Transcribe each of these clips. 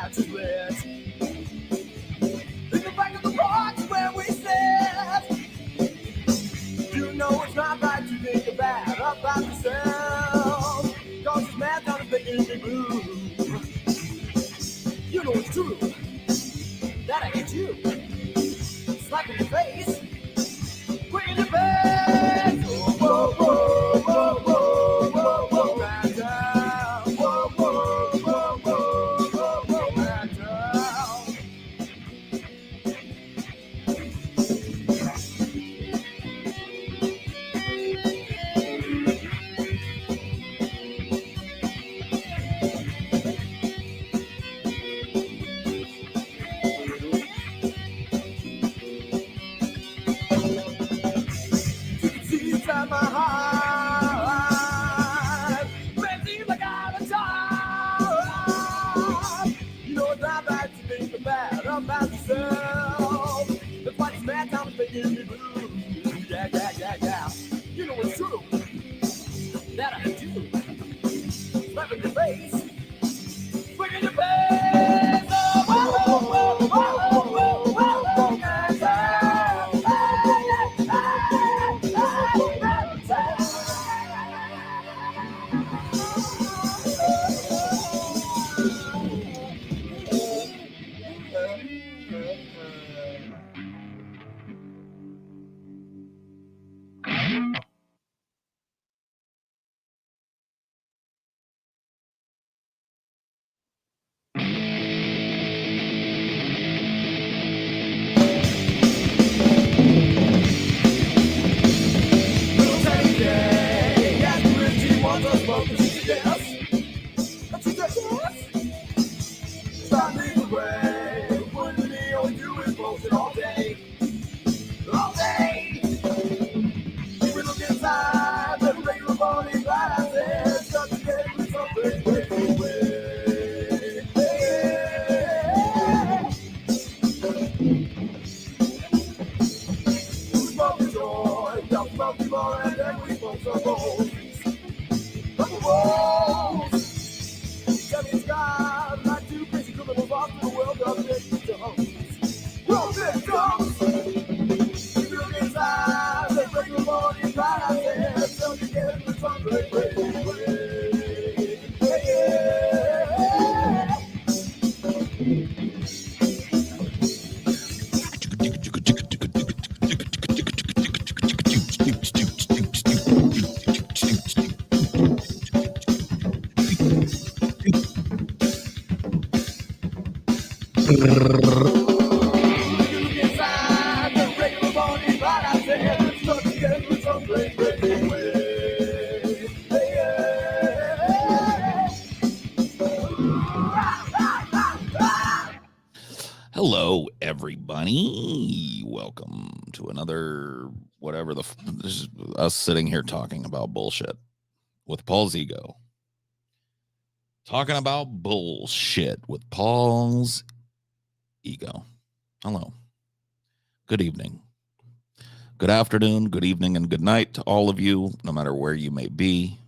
match is lit. In the back of the box where we sit, you know it's not right to think bad about yourself. Cause this man down is making me blue. You know it's true that I hate you. Slap in your face, quick in your face. Whoa, whoa, whoa, whoa, whoa, whoa, whoa, man down. Whoa, whoa, whoa, whoa, whoa, whoa, man down. Seeds at my heart, man, seems like out of time. You know it's not right to think bad about yourself. That's why this man down is making me blue. Yeah, yeah, yeah, yeah. You know it's true that I hate you. Slap in your face, quick in your face. Oh, whoa, whoa, whoa, whoa, whoa, whoa, whoa, man down. Little Teddy Day, yes, Richie wants us both to see yes. That's what that yes. Stop me away, wouldn't me, all we do is bullshit all day. All day. We look inside the regular morning light, I said, start to get with something way, way, way. We smoke the joy, dump smoke the more, and then we smoke some rolls. Some rolls. Seven skies, like two crazy criminals off to the world of victims. We're victims. We look inside the regular morning light, I said, start to get with something way, way, way. Inside the regular morning light, I said, start to get with something way, way, way. Hello, everybody. Welcome to another whatever this is us sitting here talking about bullshit with Paul's ego. Talking about bullshit with Paul's ego. Hello. Good evening. Good afternoon, good evening, and good night to all of you, no matter where you may be.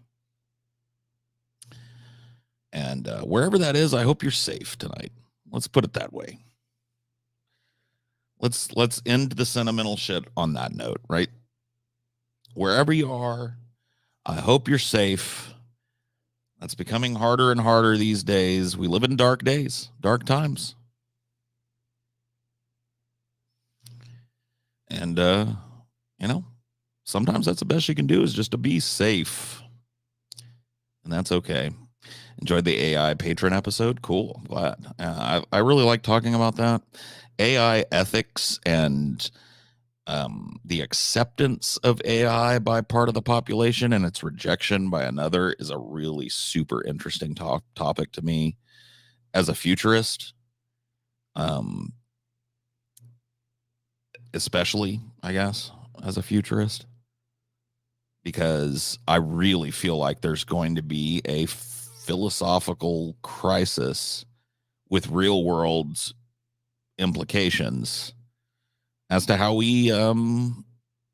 And wherever that is, I hope you're safe tonight. Let's put it that way. Let's end the sentimental shit on that note, right? Wherever you are, I hope you're safe. That's becoming harder and harder these days. We live in dark days, dark times. And, sometimes that's the best you can do is just to be safe. And that's okay. Enjoyed the AI patron episode. Cool. I'm glad. I really like talking about that. AI ethics and the acceptance of AI by part of the population and its rejection by another is a really super interesting topic to me as a futurist. Especially, I guess, as a futurist, because I really feel like there's going to be a philosophical crisis with real world implications as to how we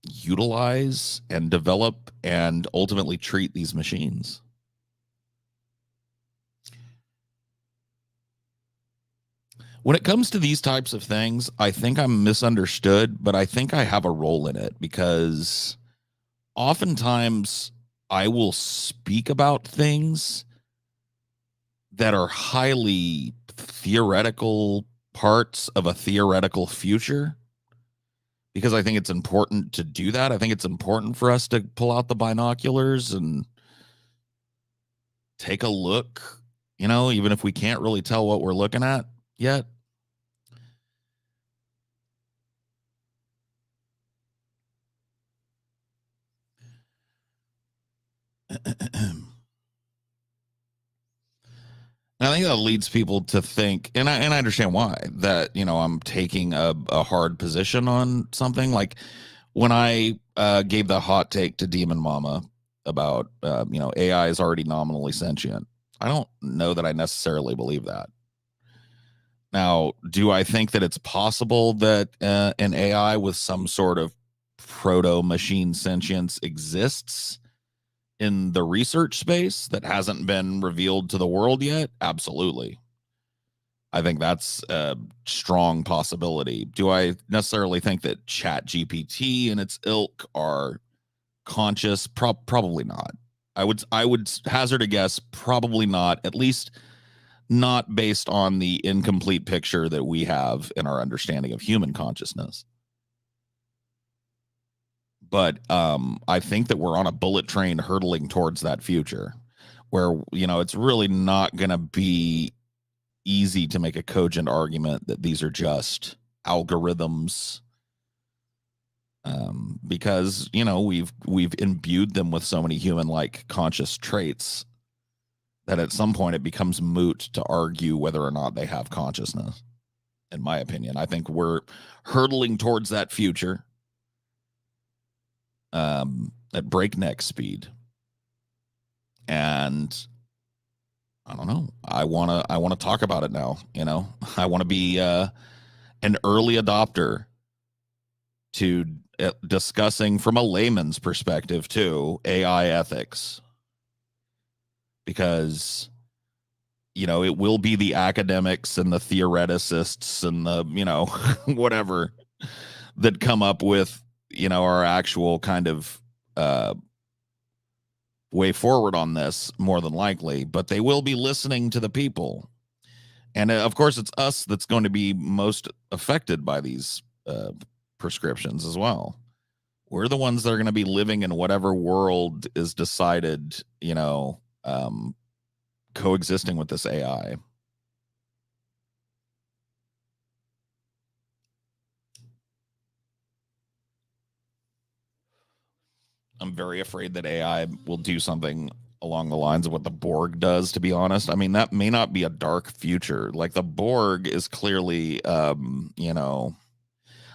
utilize and develop and ultimately treat these machines. When it comes to these types of things, I think I'm misunderstood, but I think I have a role in it because oftentimes I will speak about things that are highly theoretical parts of a theoretical future because I think it's important to do that. I think it's important for us to pull out the binoculars and take a look, even if we can't really tell what we're looking at yet. I think that leads people to think, and I understand why, that I'm taking a hard position on something. Like when I gave the hot take to Demon Mama about AI is already nominally sentient. I don't know that I necessarily believe that. Now, do I think that it's possible that an AI with some sort of proto machine sentience exists in the research space that hasn't been revealed to the world yet? Absolutely. I think that's a strong possibility. Do I necessarily think that Chat GPT and its ilk are conscious? Probably not. I would hazard a guess, probably not, at least not based on the incomplete picture that we have in our understanding of human consciousness. But I think that we're on a bullet train hurtling towards that future where, it's really not going to be easy to make a cogent argument that these are just algorithms, because, we've imbued them with so many human-like conscious traits that at some point it becomes moot to argue whether or not they have consciousness. In my opinion, I think we're hurtling towards that future at breakneck speed. And I don't know. I want to talk about it now. I want to be an early adopter to discussing from a layman's perspective too, AI ethics, because it will be the academics and the theoreticists and the whatever that come up with our actual kind of way forward on this, more than likely, but they will be listening to the people. And of course, it's us that's going to be most affected by these prescriptions as well. We're the ones that are going to be living in whatever world is decided, coexisting with this AI. I'm very afraid that AI will do something along the lines of what the Borg does, to be honest. I mean, that may not be a dark future. Like the Borg is clearly, I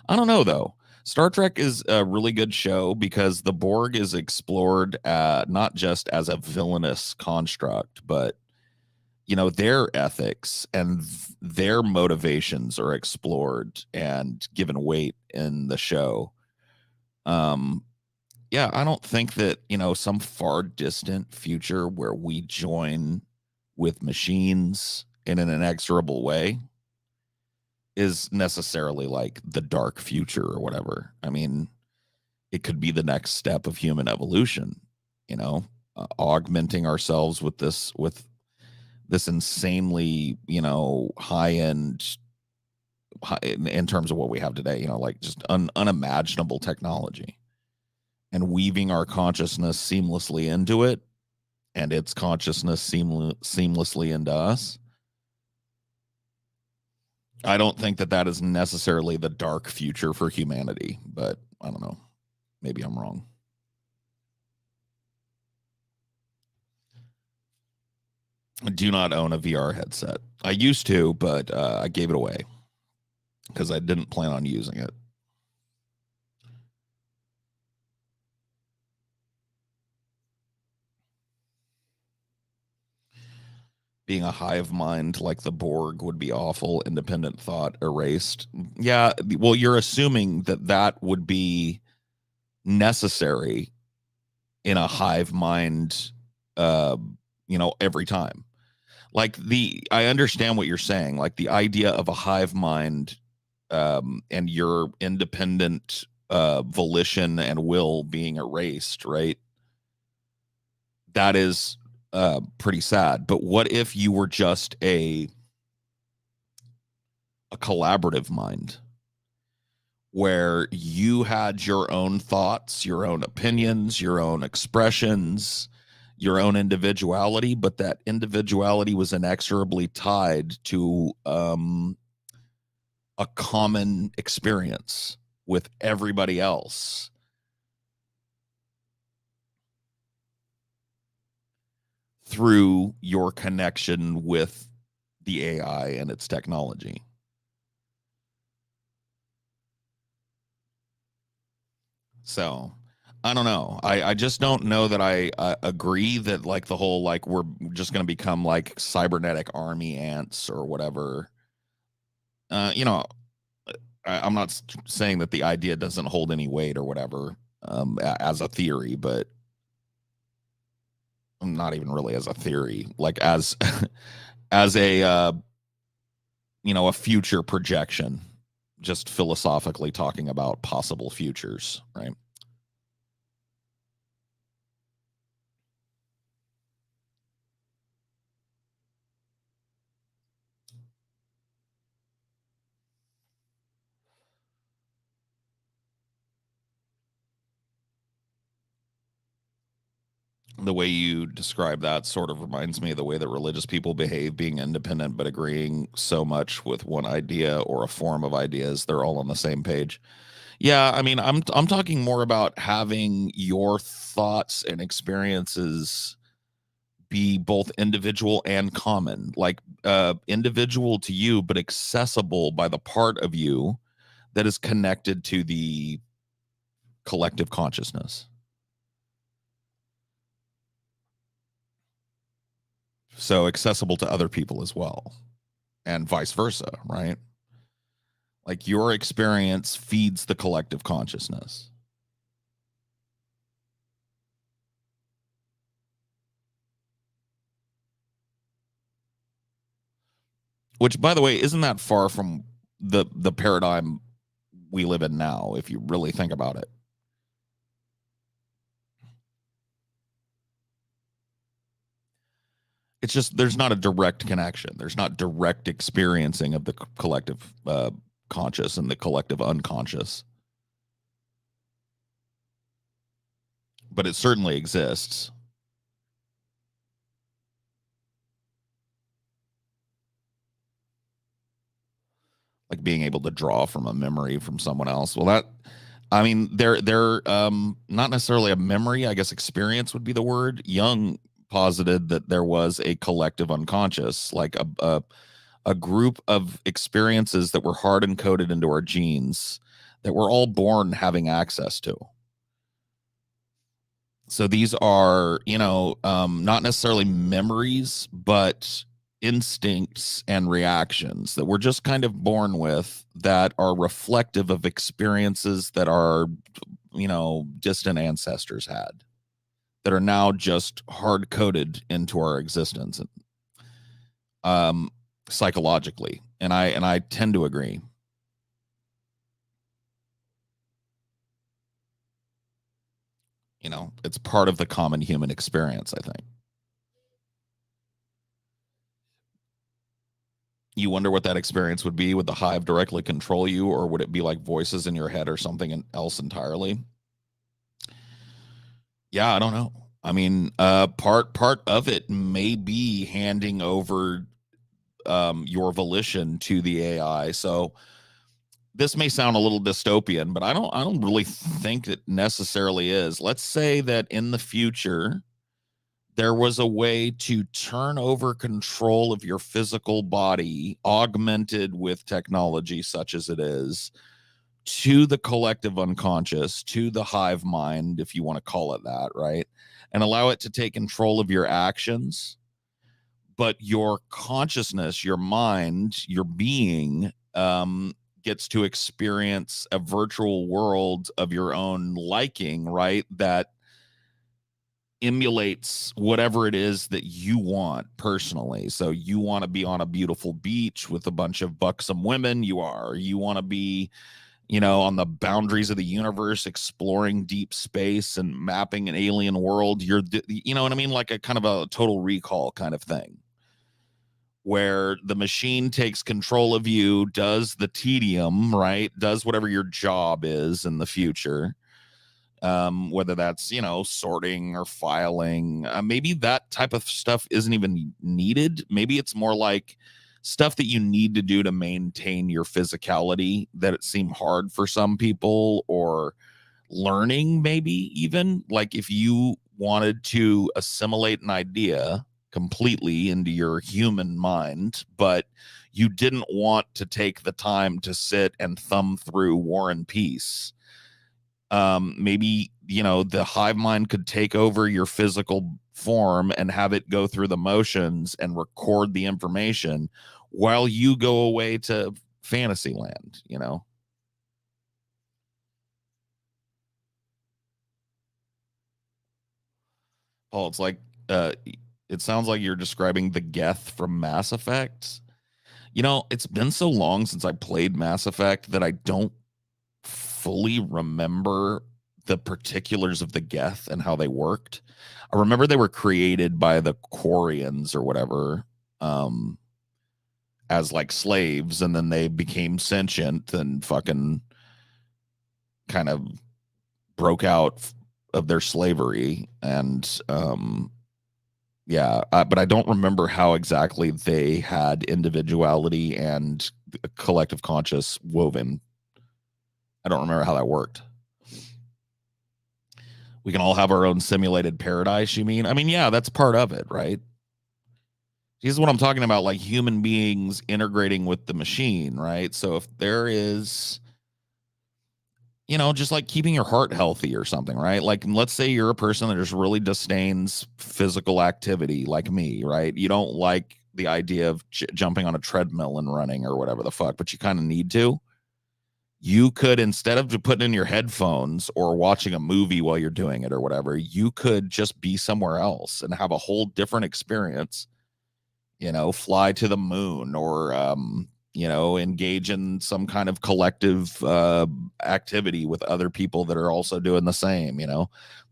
don't know though. Star Trek is a really good show because the Borg is explored not just as a villainous construct, but their ethics and their motivations are explored and given weight in the show. Yeah, I don't think that, some far distant future where we join with machines in an inexorable way is necessarily like the dark future or whatever. I mean, it could be the next step of human evolution, augmenting ourselves with this insanely, high end in terms of what we have today, like just unimaginable technology, and weaving our consciousness seamlessly into it and its consciousness seamlessly into us. I don't think that is necessarily the dark future for humanity, but I don't know. Maybe I'm wrong. I do not own a VR headset. I used to, but I gave it away because I didn't plan on using it. Being a hive mind like the Borg would be awful. Independent thought erased. Yeah, well, you're assuming that would be necessary in a hive mind, every time. Like I understand what you're saying, like the idea of a hive mind, and your independent volition and will being erased, right? That is pretty sad. But what if you were just a collaborative mind where you had your own thoughts, your own opinions, your own expressions, your own individuality, but that individuality was inexorably tied to a common experience with everybody else? Through your connection with the AI and its technology. So I don't know. I just don't know that I agree that like the whole like we're just going to become like cybernetic army ants or whatever. You know, I'm not saying that the idea doesn't hold any weight or whatever as a theory, but not even really as a theory, like as as a a future projection, just philosophically talking about possible futures, right? The way you describe that sort of reminds me of the way that religious people behave, being independent but agreeing so much with one idea or a form of ideas they're all on the same page. Yeah, I mean, I'm talking more about having your thoughts and experiences be both individual and common, like individual to you but accessible by the part of you that is connected to the collective consciousness. So accessible to other people as well, and vice versa, right? Like your experience feeds the collective consciousness. Which, by the way, isn't that far from the paradigm we live in now, if you really think about it. It's just there's not a direct connection. There's not direct experiencing of the collective conscious and the collective unconscious. But it certainly exists. Like being able to draw from a memory from someone else. Well, that I mean, they're not necessarily a memory. I guess experience would be the word. Jung posited that there was a collective unconscious, like a group of experiences that were hard encoded into our genes that we're all born having access to. So these are, not necessarily memories, but instincts and reactions that we're just kind of born with that are reflective of experiences that our, distant ancestors had that are now just hard coded into our existence, um, psychologically. And I tend to agree. It's part of the common human experience, I think. You wonder what that experience would be. Would the hive directly control you, or would it be like voices in your head or something else entirely? Yeah, I don't know. I mean, part of it may be handing over your volition to the AI. So this may sound a little dystopian, but I don't really think it necessarily is. Let's say that in the future there was a way to turn over control of your physical body, augmented with technology such as it is, to the collective unconscious, to the hive mind, if you want to call it that, right? And allow it to take control of your actions. But your consciousness, your mind, your being gets to experience a virtual world of your own liking, right? That emulates whatever it is that you want personally. So you want to be on a beautiful beach with a bunch of buxom women, you want to be, on the boundaries of the universe, exploring deep space and mapping an alien world. You know what I mean? Like a kind of a Total Recall kind of thing, where the machine takes control of you, does the tedium, right? Does whatever your job is in the future. Whether that's, sorting or filing. Maybe that type of stuff isn't even needed. Maybe it's more like stuff that you need to do to maintain your physicality that it seemed hard for some people, or learning, maybe even like if you wanted to assimilate an idea completely into your human mind, but you didn't want to take the time to sit and thumb through War and Peace. Maybe, the hive mind could take over your physical form and have it go through the motions and record the information while you go away to fantasy land, Paul, it's like, it sounds like you're describing the Geth from Mass Effect. It's been so long since I played Mass Effect that I don't fully remember the particulars of the Geth and how they worked. I remember they were created by the Quarians or whatever, as like slaves, and then they became sentient and fucking kind of broke out of their slavery. And but I don't remember how exactly they had individuality and collective conscious woven. I don't remember how that worked. We can all have our own simulated paradise, you mean? I mean, yeah, that's part of it, right? This is what I'm talking about, like human beings integrating with the machine, right? So if there is, just like keeping your heart healthy or something, right? Like, let's say you're a person that just really disdains physical activity like me, right? You don't like the idea of jumping on a treadmill and running or whatever the fuck, but you kind of need to. You could, instead of putting in your headphones or watching a movie while you're doing it or whatever, you could just be somewhere else and have a whole different experience, fly to the moon, or, engage in some kind of collective activity with other people that are also doing the same,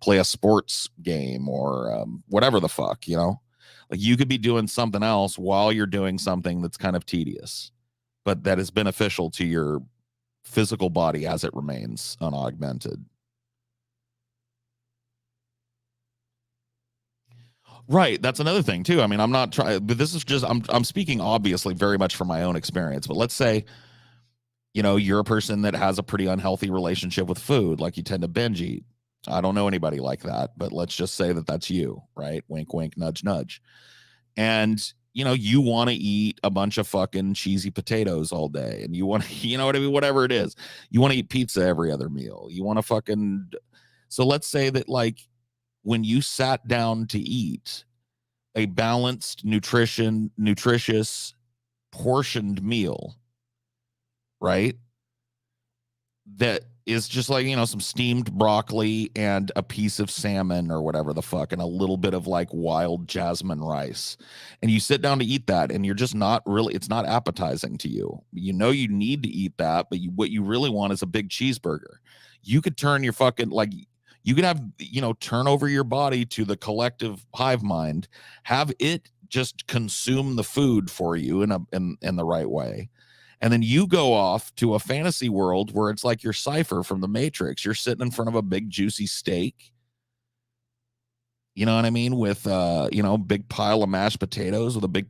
play a sports game or whatever the fuck, like you could be doing something else while you're doing something that's kind of tedious, but that is beneficial to your physical body as it remains unaugmented. Right. That's another thing too. I mean, I'm not trying, but this is just, I'm speaking obviously very much from my own experience, but let's say, you're a person that has a pretty unhealthy relationship with food, like you tend to binge eat. I don't know anybody like that, but let's just say that that's you, right? Wink, wink, nudge, nudge. And you want to eat a bunch of fucking cheesy potatoes all day, and you want to, you know what I mean, whatever it is, you want to eat pizza every other meal, you want to fucking, so let's say that, like, when you sat down to eat a balanced nutritious portioned meal, right, that is just like, some steamed broccoli and a piece of salmon or whatever the fuck, and a little bit of like wild jasmine rice. And you sit down to eat that, and you're just not really, it's not appetizing to you. You need to eat that, but what you really want is a big cheeseburger. You could turn your fucking, like, you could have, turn over your body to the collective hive mind, have it just consume the food for you in the right way. And then you go off to a fantasy world where it's like you're Cypher from the Matrix. You're sitting in front of a big juicy steak. You know what I mean? With, big pile of mashed potatoes with a big,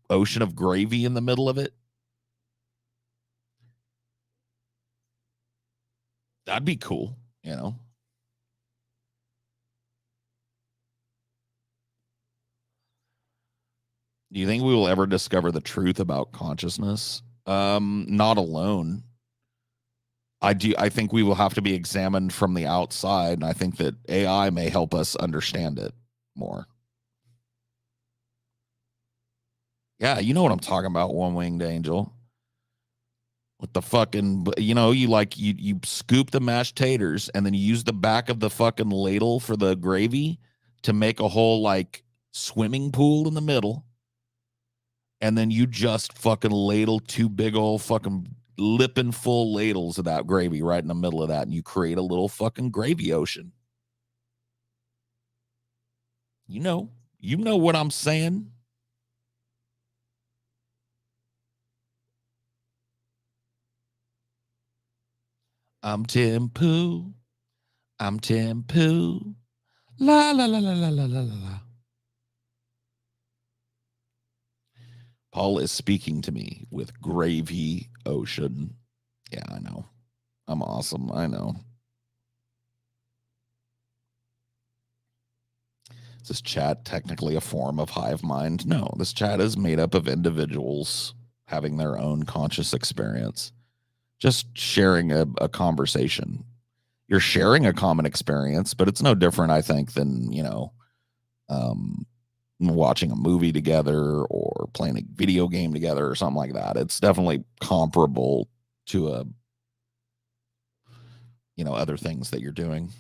ocean of gravy in the middle of it. That'd be cool, Do you think we will ever discover the truth about consciousness? Not alone. I think we will have to be examined from the outside, and I think that AI may help us understand it more. Yeah, you know what I'm talking about, one-winged angel. With the fucking, you scoop the mashed taters, and then you use the back of the fucking ladle for the gravy. to make a whole like swimming pool in the middle, and then you just fucking ladle 2 big old fucking lipping full ladles of that gravy right in the middle of that, and you create a little fucking gravy ocean. You know what I'm saying. I'm Tim Pooh. I'm Tim Pooh. La la la la la la la la. Paul is speaking to me with gravy ocean. Yeah, I know. I'm awesome. I know. Is this chat technically a form of hive mind? No, this chat is made up of individuals having their own conscious experience, just sharing a conversation. You're sharing a common experience, but it's no different, I think, than, watching a movie together or playing a video game together or something like that. It's definitely comparable to other things that you're doing.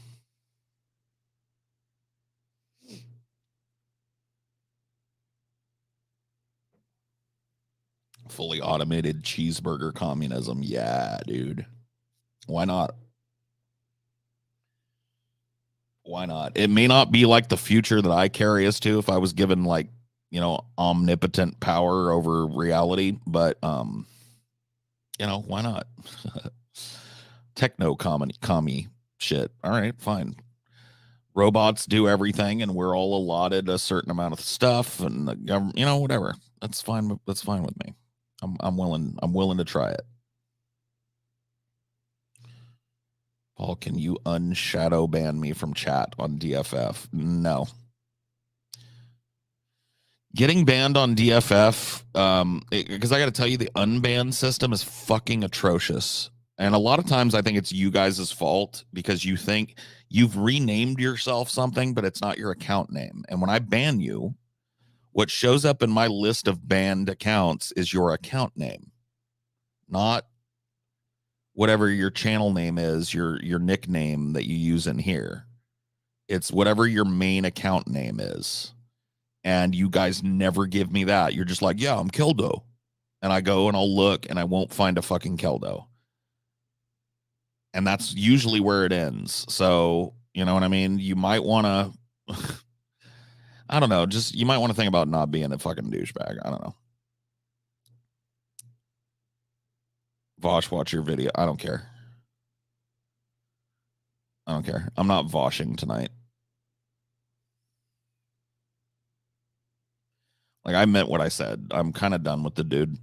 Fully automated cheeseburger communism. Yeah, dude. Why not? Why not? It may not be like the future that I carry us to if I was given like, omnipotent power over reality, but why not? Techno commie shit. All right, fine. Robots do everything and we're all allotted a certain amount of stuff and the government, whatever. That's fine. That's fine with me. I'm willing to try it. Paul, can you unshadow ban me from chat on DFF? No. Getting banned on DFF, because I got to tell you, the unban system is fucking atrocious. And a lot of times I think it's you guys' fault because you think you've renamed yourself something, but it's not your account name. And when I ban you, what shows up in my list of banned accounts is your account name, not whatever your channel name is, your nickname that you use in here. It's whatever your main account name is. And you guys never give me that. You're just like, yeah, I'm Keldo. And I go and I'll look and I won't find a fucking Keldo. And that's usually where it ends. So, you know what I mean? You might want to, I don't know, you might want to think about not being a fucking douchebag. I don't know. Vosh, watch your video. I don't care. I don't care. I'm not voshing tonight. Like, I meant what I said. I'm kind of done with the dude.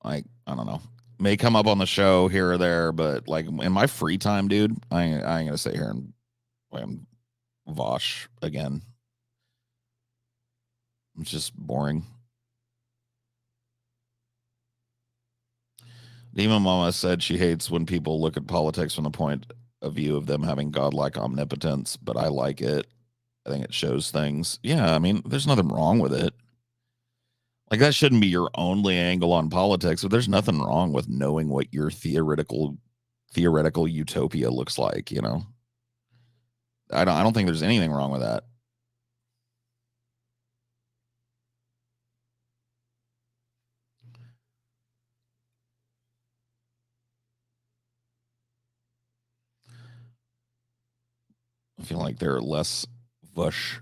Like, I don't know. May come up on the show here or there, but like in my free time, dude, I ain't gonna sit here and vosh again. It's just boring. Demon Mama said she hates when people look at politics from the point of view of them having godlike omnipotence, but I like it. I think it shows things. Yeah, I mean, there's nothing wrong with it. Like, that shouldn't be your only angle on politics, but there's nothing wrong with knowing what your theoretical utopia looks like, I don't think there's anything wrong with that. I feel like there are less Vush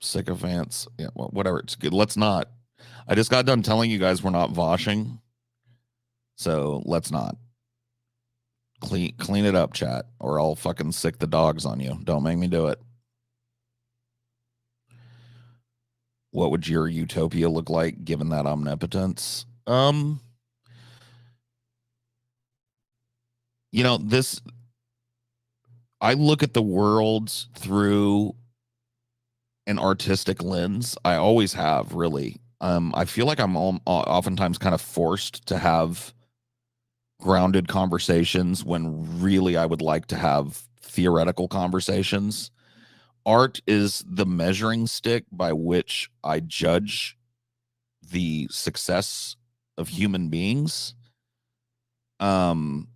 sycophants. Yeah, well, whatever. It's good. Let's not. I just got done telling you guys we're not voshing. So let's not. Clean it up, chat, or I'll fucking sick the dogs on you. Don't make me do it. What would your utopia look like given that omnipotence? This, I look at the world through an artistic lens. I always have, really. I feel like I'm oftentimes kind of forced to have grounded conversations when really I would like to have theoretical conversations. Art is the measuring stick by which I judge the success of human beings. Um,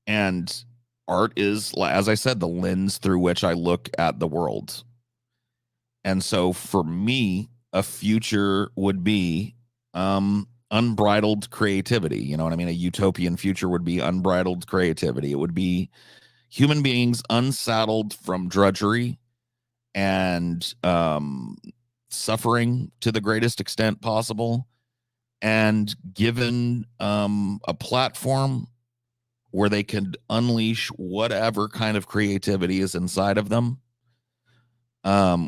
and art is, as I said, the lens through which I look at the world. And so for me, a future would be unbridled creativity. You know what I mean? A utopian future would be unbridled creativity. It would be human beings unsaddled from drudgery and suffering to the greatest extent possible, and given a platform where they can unleash whatever kind of creativity is inside of them,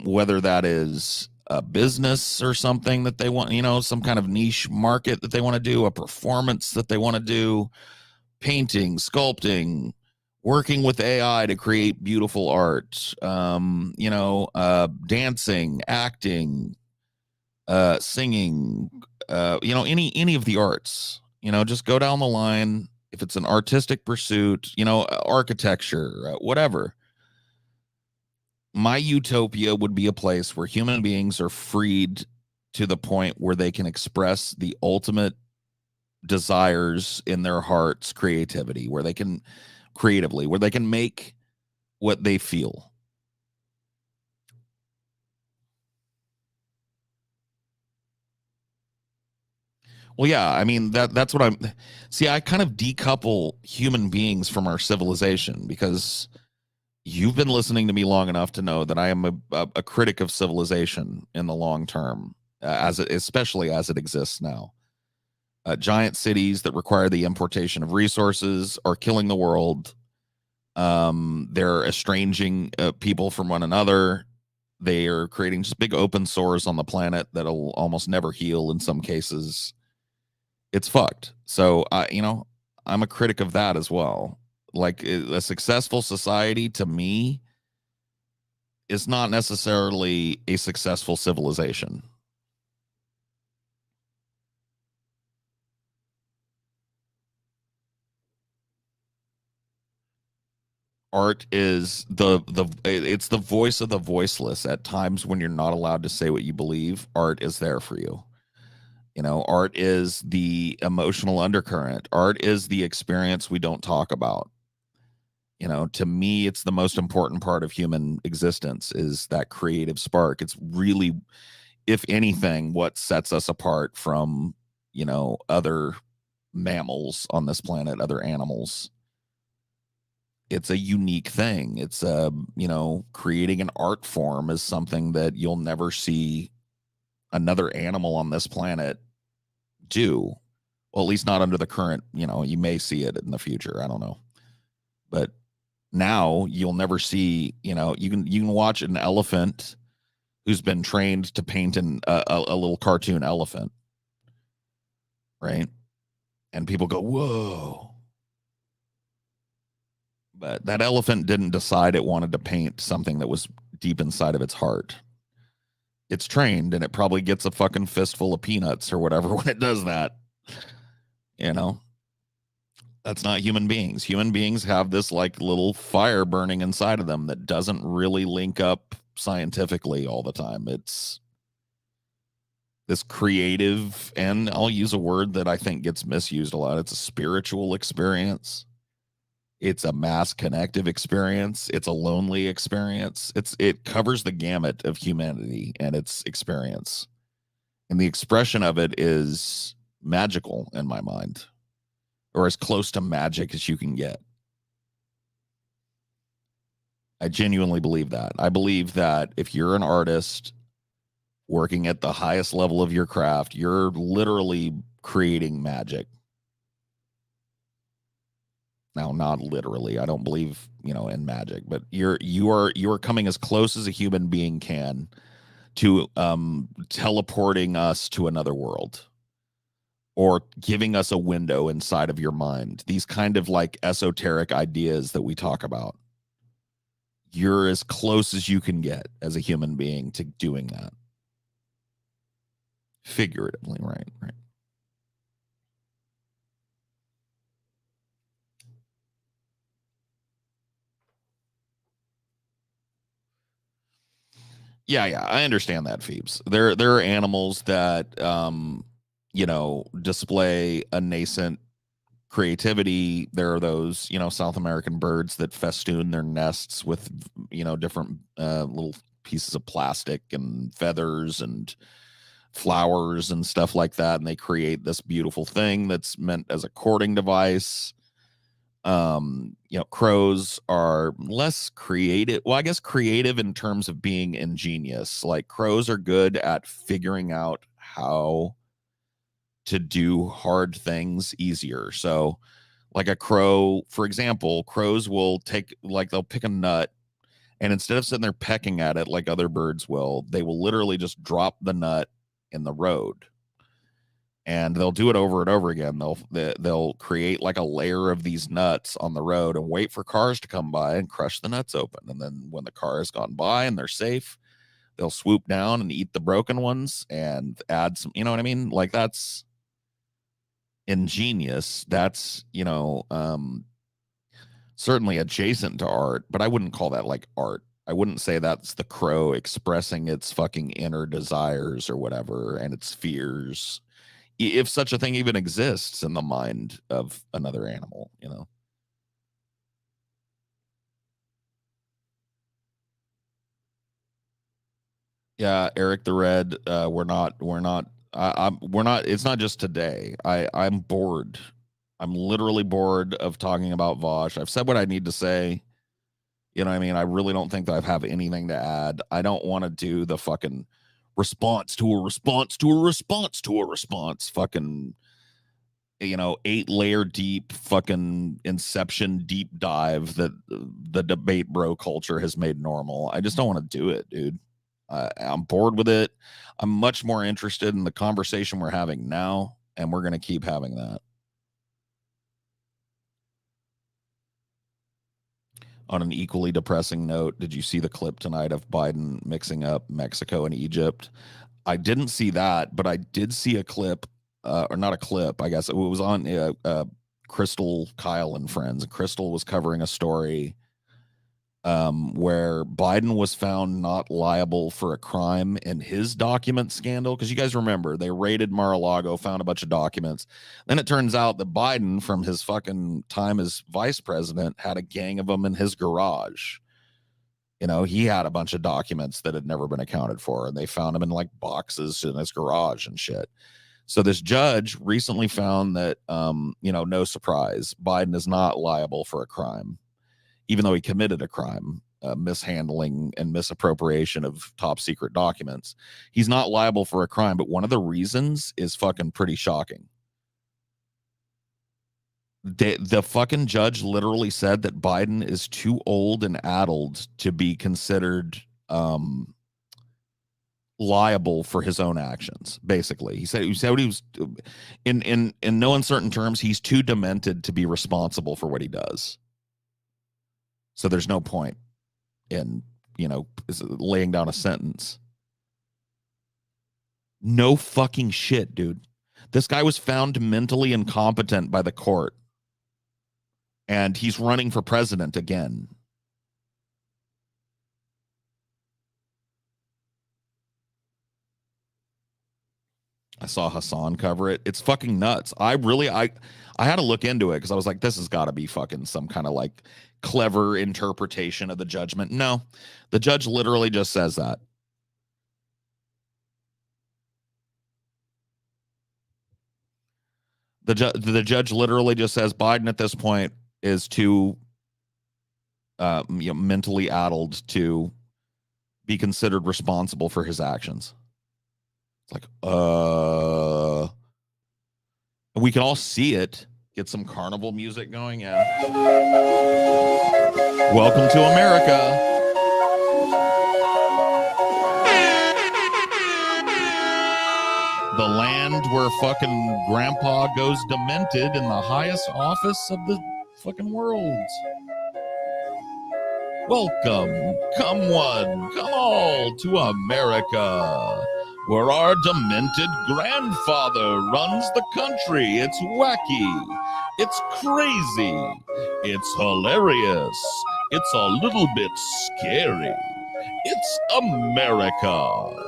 whether that is a business or something that they want, some kind of niche market that they want to do, a performance that they want to do, painting, sculpting, working with AI to create beautiful art, dancing, acting, singing, any of the arts, just go down the line. If it's an artistic pursuit, architecture, whatever. My utopia would be a place where human beings are freed to the point where they can express the ultimate desires in their hearts, creativity, where they can make what they feel. Well, yeah, I mean that's what I'm see, I kind of decouple human beings from our civilization, because you've been listening to me long enough to know that I am a critic of civilization in the long term, especially as it exists now. Giant cities that require the importation of resources are killing the world. They're estranging people from one another. They are creating just big open sores on the planet that'll almost never heal in some cases. It's fucked. So, I'm a critic of that as well. Like, a successful society to me is not necessarily a successful civilization. Art is it's the voice of the voiceless. At times when you're not allowed to say what you believe, art is there for you. Art is the emotional undercurrent. Art is the experience we don't talk about. To me, it's the most important part of human existence, is that creative spark. It's really, if anything, what sets us apart from, other mammals on this planet, other animals. It's a unique thing. It's creating an art form is something that you'll never see another animal on this planet do. Well, at least not under the current, you may see it in the future. I don't know. But now you'll never see, you can watch an elephant who's been trained to paint a little cartoon elephant, right? And people go, whoa. But that elephant didn't decide it wanted to paint something that was deep inside of its heart. It's trained, and it probably gets a fucking fistful of peanuts or whatever when it does that. That's not human beings. Human beings have this like little fire burning inside of them that doesn't really link up scientifically all the time. It's this creative, and I'll use a word that I think gets misused a lot. It's a spiritual experience. It's a mass connective experience. It's a lonely experience. It covers the gamut of humanity and its experience. And the expression of it is magical in my mind, or as close to magic as you can get. I genuinely believe that. I believe that if you're an artist working at the highest level of your craft, you're literally creating magic. Now, not literally. I don't believe, in magic, but you are coming as close as a human being can to teleporting us to another world, or giving us a window inside of your mind. These kind of like esoteric ideas that we talk about. You're as close as you can get as a human being to doing that. Figuratively, right. Yeah, I understand that, Phoebes. There are animals that display a nascent creativity. There are those, South American birds that festoon their nests with, different little pieces of plastic and feathers and flowers and stuff like that. And they create this beautiful thing that's meant as a courting device. Crows are less creative. Well, I guess creative in terms of being ingenious. Like crows are good at figuring out how to do hard things easier. So like a crow, for example, crows will they'll pick a nut, and instead of sitting there pecking at it like other birds will, they will literally just drop the nut in the road. And they'll do it over and over again. They'll create like a layer of these nuts on the road and wait for cars to come by and crush the nuts open. And then when the car has gone by and they're safe, they'll swoop down and eat the broken ones and add some, you know what I mean? Like that's ingenious. That's, certainly adjacent to art, but I wouldn't call that like art. I wouldn't say that's the crow expressing its fucking inner desires or whatever and its fears, if such a thing even exists in the mind of another animal, Yeah, Eric the Red, we're not, it's not just today. I'm bored. I'm literally bored of talking about Vosh. I've said what I need to say. You know what I mean? I really don't think that I have anything to add. I don't want to do the fucking response to a response to a response to a response. Fucking, 8-layer deep fucking Inception deep dive that the debate bro culture has made normal. I just don't want to do it, dude. I'm bored with it. I'm much more interested in the conversation we're having now, and we're going to keep having that. On an equally depressing note, did you see the clip tonight of Biden mixing up Mexico and Egypt? I didn't see that, but I did see a clip, or not a clip, I guess. It was on Crystal Kyle and Friends. Crystal was covering a story where Biden was found not liable for a crime in his document scandal. Because you guys remember, they raided Mar-a-Lago, found a bunch of documents. Then it turns out that Biden, from his fucking time as vice president, had a gang of them in his garage. He had a bunch of documents that had never been accounted for, and they found them in like boxes in his garage and shit. So this judge recently found that, no surprise, Biden is not liable for a crime, even though he committed a crime, mishandling and misappropriation of top secret documents. He's not liable for a crime, but one of the reasons is fucking pretty shocking. The fucking judge literally said that Biden is too old and addled to be considered liable for his own actions. Basically, he said he was in no uncertain terms, he's too demented to be responsible for what he does. So there's no point in, laying down a sentence. No fucking shit, dude. This guy was found mentally incompetent by the court, and he's running for president again. I saw Hassan cover it. It's fucking nuts. I had to look into it because I was like, this has got to be fucking some kind of like clever interpretation of the judgment. No, the judge literally just says that. The judge literally just says Biden at this point is too mentally addled to be considered responsible for his actions. It's like, we can all see it. Get some carnival music going. Yeah. Welcome to America. The land where fucking grandpa goes demented in the highest office of the fucking world. Welcome, come one, come all to America, where our demented grandfather runs the country. It's wacky, it's crazy, it's hilarious, it's a little bit scary. It's America.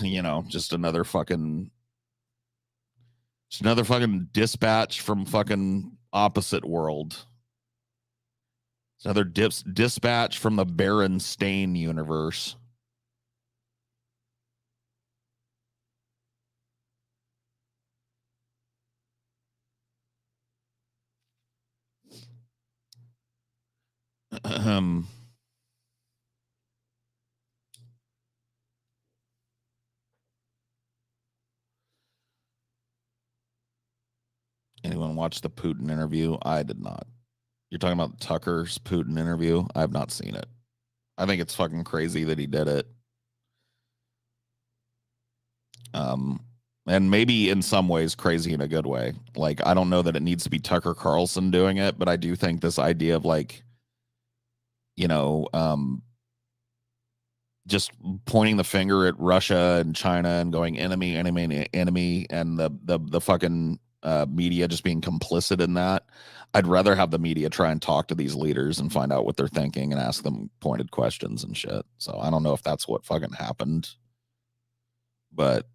You know, just another fucking dispatch from fucking opposite world. It's another dispatch from the Berenstain universe. Anyone watch the Putin interview? I did not. You're talking about Tucker's Putin interview? I have not seen it. I think it's fucking crazy that he did it. And maybe in some ways crazy in a good way. Like, I don't know that it needs to be Tucker Carlson doing it, but I do think this idea of like, you know, just pointing the finger at Russia and China and going enemy, enemy, enemy, and the fucking media just being complicit in that. I'd rather have the media try and talk to these leaders and find out what they're thinking and ask them pointed questions and shit. So I don't know if that's what fucking happened, but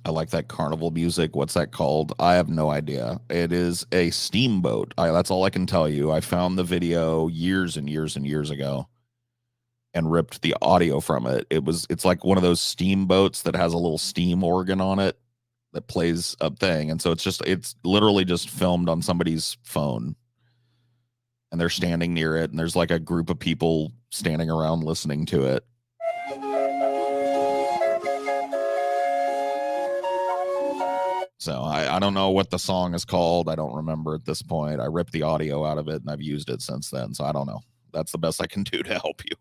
I like that carnival music. What's that called? I have no idea. It is a steamboat. That's all I can tell you. I found the video years and years and years ago and ripped the audio from it. It's like one of those steamboats that has a little steam organ on it that plays a thing. And so it's literally just filmed on somebody's phone. And they're standing near it, and there's like a group of people standing around listening to it. So I don't know what the song is called. I don't remember at this point. I ripped the audio out of it, and I've used it since then. So I don't know. That's the best I can do to help you.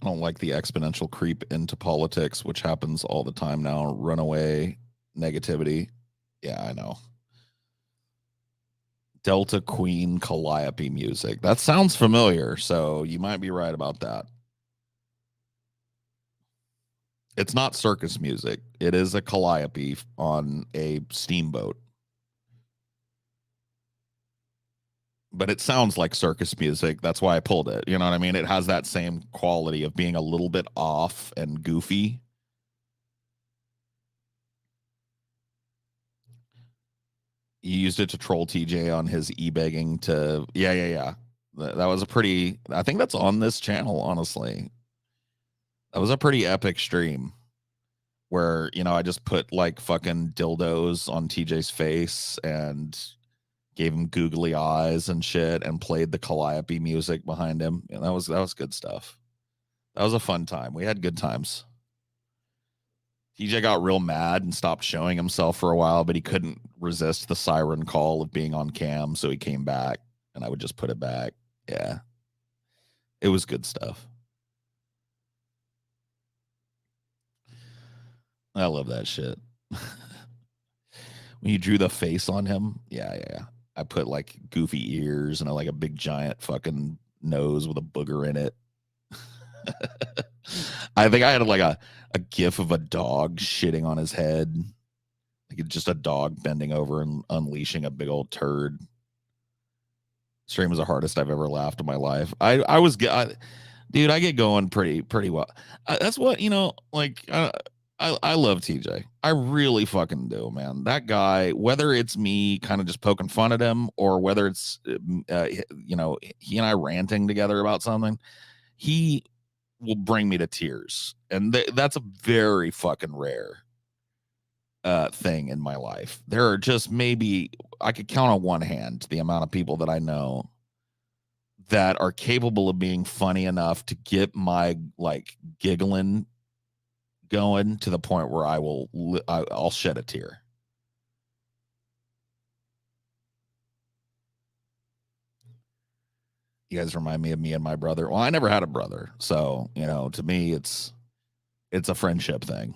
I don't like the exponential creep into politics, which happens all the time now. Runaway negativity. Yeah, I know. Delta Queen Calliope music. That sounds familiar, so you might be right about that. It's not circus music. It is a calliope on a steamboat. But it sounds like circus music. That's why I pulled it. You know what I mean? It has that same quality of being a little bit off and goofy. You used it to troll TJ on his e-begging to yeah. That was a pretty, I think that's on this channel, honestly. That was a pretty epic stream where, you know, I just put like fucking dildos on TJ's face and gave him googly eyes and shit and played the Calliope music behind him. And that was good stuff. That was a fun time. We had good times. TJ got real mad and stopped showing himself for a while, but he couldn't resist the siren call of being on cam, so he came back and I would just put it back. Yeah. It was good stuff. I love that shit. When you drew the face on him, yeah. I put like goofy ears and like a big giant fucking nose with a booger in it. I think I had like a gif of a dog shitting on his head. Like just a dog bending over and unleashing a big old turd. Stream was the hardest I've ever laughed in my life. Dude, I get going pretty well. That's what, you know, like I love TJ. I really fucking do, man. That guy, whether it's me kind of just poking fun at him or whether it's, you know, he and I ranting together about something, he will bring me to tears. And that's a very fucking rare thing in my life. There are just maybe, I could count on one hand the amount of people that I know that are capable of being funny enough to get my like giggling going to the point where I'll shed a tear. You guys remind me of me and my brother. Well, I never had a brother, so you know, to me, it's a friendship thing.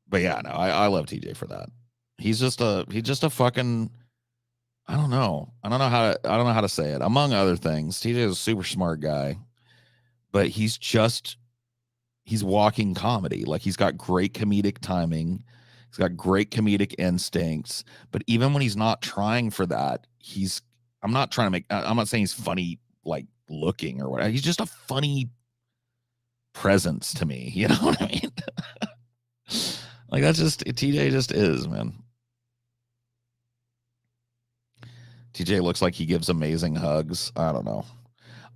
But yeah, no, I love TJ for that. He's just a fucking I don't know. I don't know how to say it. Among other things, TJ is a super smart guy, but he's walking comedy. Like he's got great comedic timing. He's got great comedic instincts. But even when he's not trying for that, I'm not trying to I'm not saying he's funny, like looking or whatever. He's just a funny presence to me. You know what I mean? Like that's just, TJ just is, man. TJ looks like he gives amazing hugs. I don't know.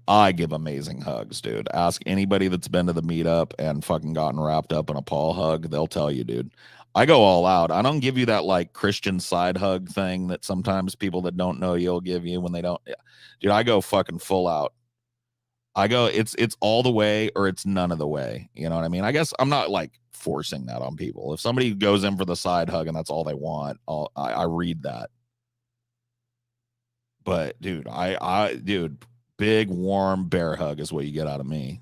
I give amazing hugs, dude. Ask anybody that's been to the meetup and fucking gotten wrapped up in a Paul hug. They'll tell you, dude. I go all out. I don't give you that like Christian side hug thing that sometimes people that don't know you'll give you when they don't. Yeah. Dude, I go fucking full out. I go, it's all the way or it's none of the way. You know what I mean? I guess I'm not like forcing that on people. If somebody goes in for the side hug and that's all they want, I read that. But dude, dude, big warm bear hug is what you get out of me.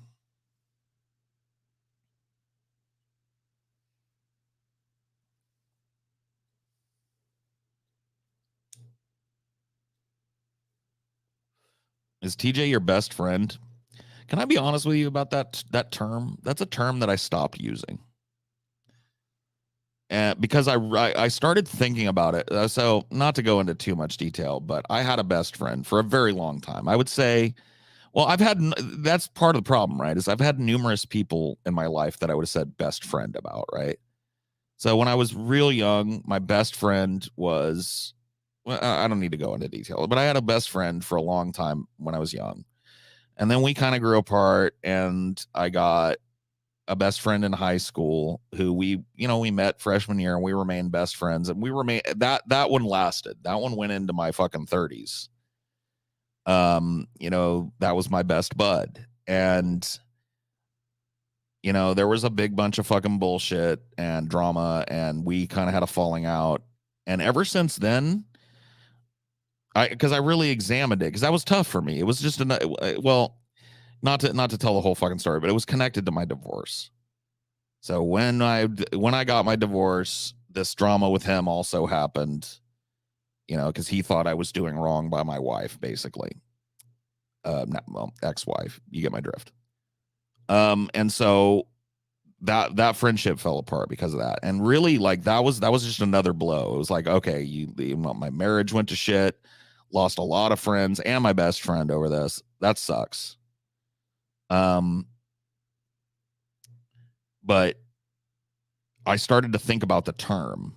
Is TJ your best friend? Can I be honest with you about that term? That's a term that I stopped using. And because I started thinking about it. So not to go into too much detail, but I had a best friend for a very long time. I would say, well, that's part of the problem, right? Is I've had numerous people in my life that I would have said best friend about, right? So when I was real young, my best friend was, well, I don't need to go into detail, but I had a best friend for a long time when I was young. And then we kind of grew apart, and I got a best friend in high school who we met freshman year, and we remained best friends, and we remained that one lasted. That one went into my fucking 30s. That was my best bud. And there was a big bunch of fucking bullshit and drama, and we kind of had a falling out. And ever since then, because I really examined it, because that was tough for me. It was just well, not to tell the whole fucking story, but it was connected to my divorce. So when I got my divorce, this drama with him also happened. Because he thought I was doing wrong by my wife, basically. Ex-wife. You get my drift. And so that friendship fell apart because of that. And really, like that was just another blow. It was like, okay, my marriage went to shit, lost a lot of friends and my best friend over this. That sucks. But I started to think about the term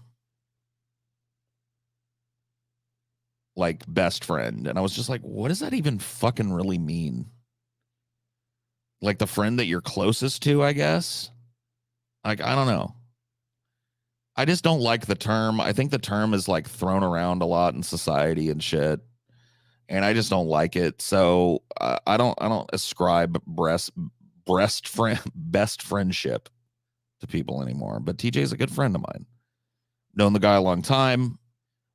like best friend, and I was just like, what does that even fucking really mean? Like the friend that you're closest to, I guess. Like, I don't know. I just don't like the term. I think the term is like thrown around a lot in society and shit, and I just don't like it. So I don't ascribe best friendship to people anymore. But TJ is a good friend of mine. Known the guy a long time.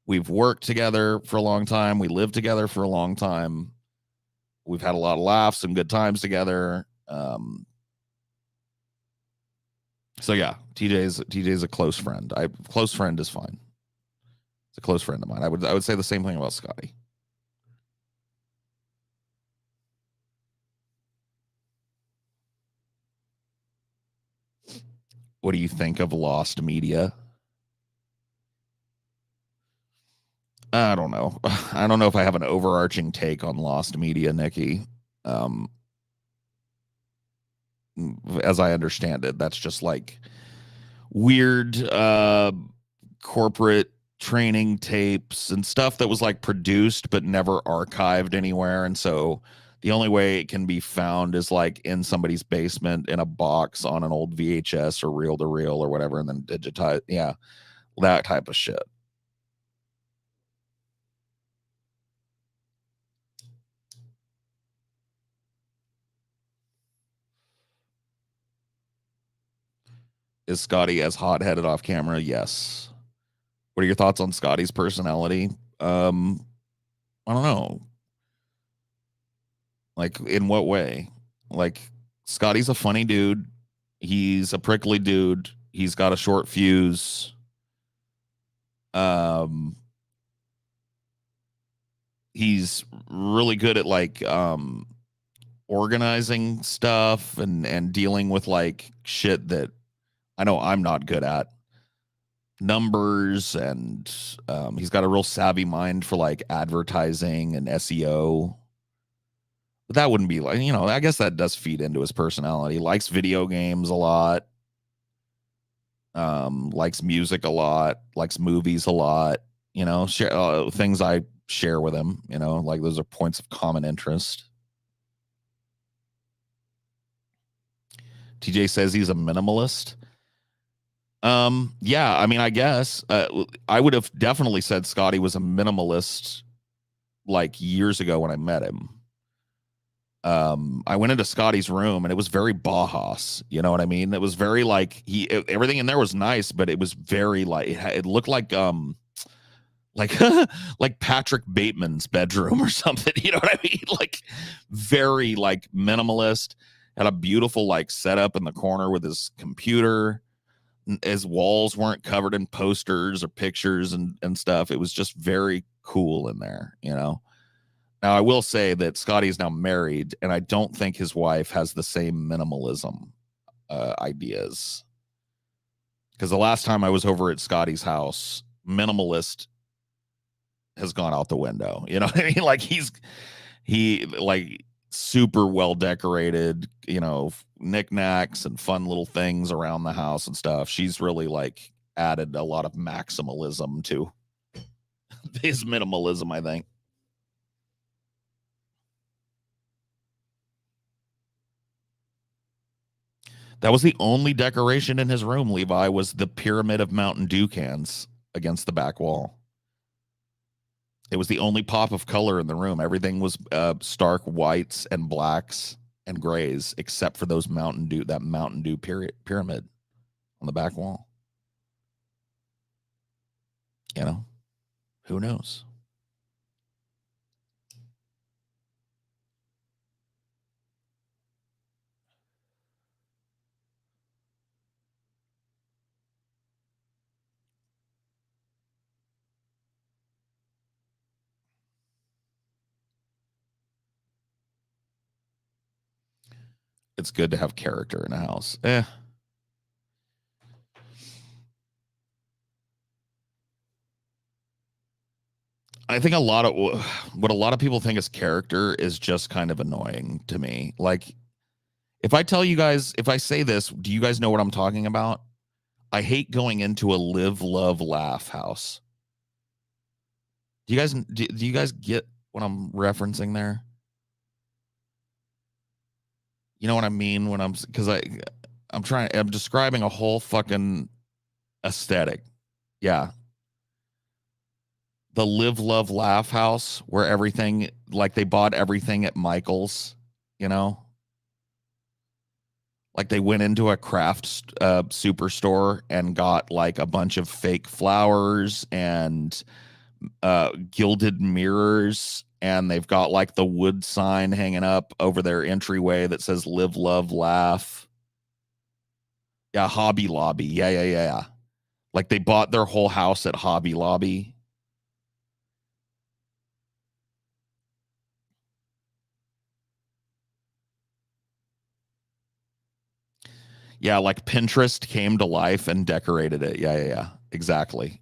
We've worked together for a long time. We lived together for a long time. We've had a lot of laughs and good times together. So yeah, TJ's a close friend. Close friend is fine. It's a close friend of mine. I would say the same thing about Scotty. What do you think of Lost Media? I don't know. I don't know if I have an overarching take on Lost Media, Nikki. As I understand it, that's just like weird corporate training tapes and stuff that was like produced but never archived anywhere. And so the only way it can be found is like in somebody's basement in a box on an old VHS or reel to reel or whatever, and then digitize. Yeah, that type of shit. Is Scotty as hot headed off camera? Yes. What are your thoughts on Scotty's personality? I don't know. Like, in what way? Like, Scotty's a funny dude. He's a prickly dude. He's got a short fuse. Um, he's really good at like organizing stuff and dealing with like shit that I know I'm not good at. Numbers, and he's got a real savvy mind for like advertising and SEO. But that wouldn't be like, I guess that does feed into his personality. Likes video games a lot. Likes music a lot, likes movies a lot, things I share with him, like those are points of common interest. TJ says he's a minimalist. Yeah, I mean, I guess I would have definitely said Scotty was a minimalist like years ago when I met him. I went into Scotty's room and it was very Bauhaus. You know what I mean? It was very like everything in there was nice, but it was very like it looked like like Patrick Bateman's bedroom or something. You know what I mean? Like very like minimalist. Had a beautiful like setup in the corner with his computer. His walls weren't covered in posters or pictures and stuff. It was just very cool in there, Now, I will say that Scotty is now married, and I don't think his wife has the same minimalism ideas. Because the last time I was over at Scotty's house, minimalist has gone out the window. You know what I mean? Like he like super well decorated, knickknacks and fun little things around the house and stuff. She's really like added a lot of maximalism to his minimalism, I think. That was the only decoration in his room, Levi, was the pyramid of Mountain Dew cans against the back wall. It was the only pop of color in the room. Everything was stark whites and blacks and grays, except for that Mountain Dew pyramid on the back wall. Who knows? It's good to have character in a house. I think what a lot of people think is character is just kind of annoying to me. Like, if I say this, do you guys know what I'm talking about? I hate going into a live, love, laugh house. Do you guys get what I'm referencing there? You know what I mean when I'm describing a whole fucking aesthetic. Yeah. The live, love, laugh house where everything, like they bought everything at Michael's, like they went into a craft superstore and got like a bunch of fake flowers and gilded mirrors, and they've got like the wood sign hanging up over their entryway that says live, love, laugh. Yeah, Hobby Lobby. Yeah. Like they bought their whole house at Hobby Lobby. Yeah, like Pinterest came to life and decorated it. Yeah. Exactly.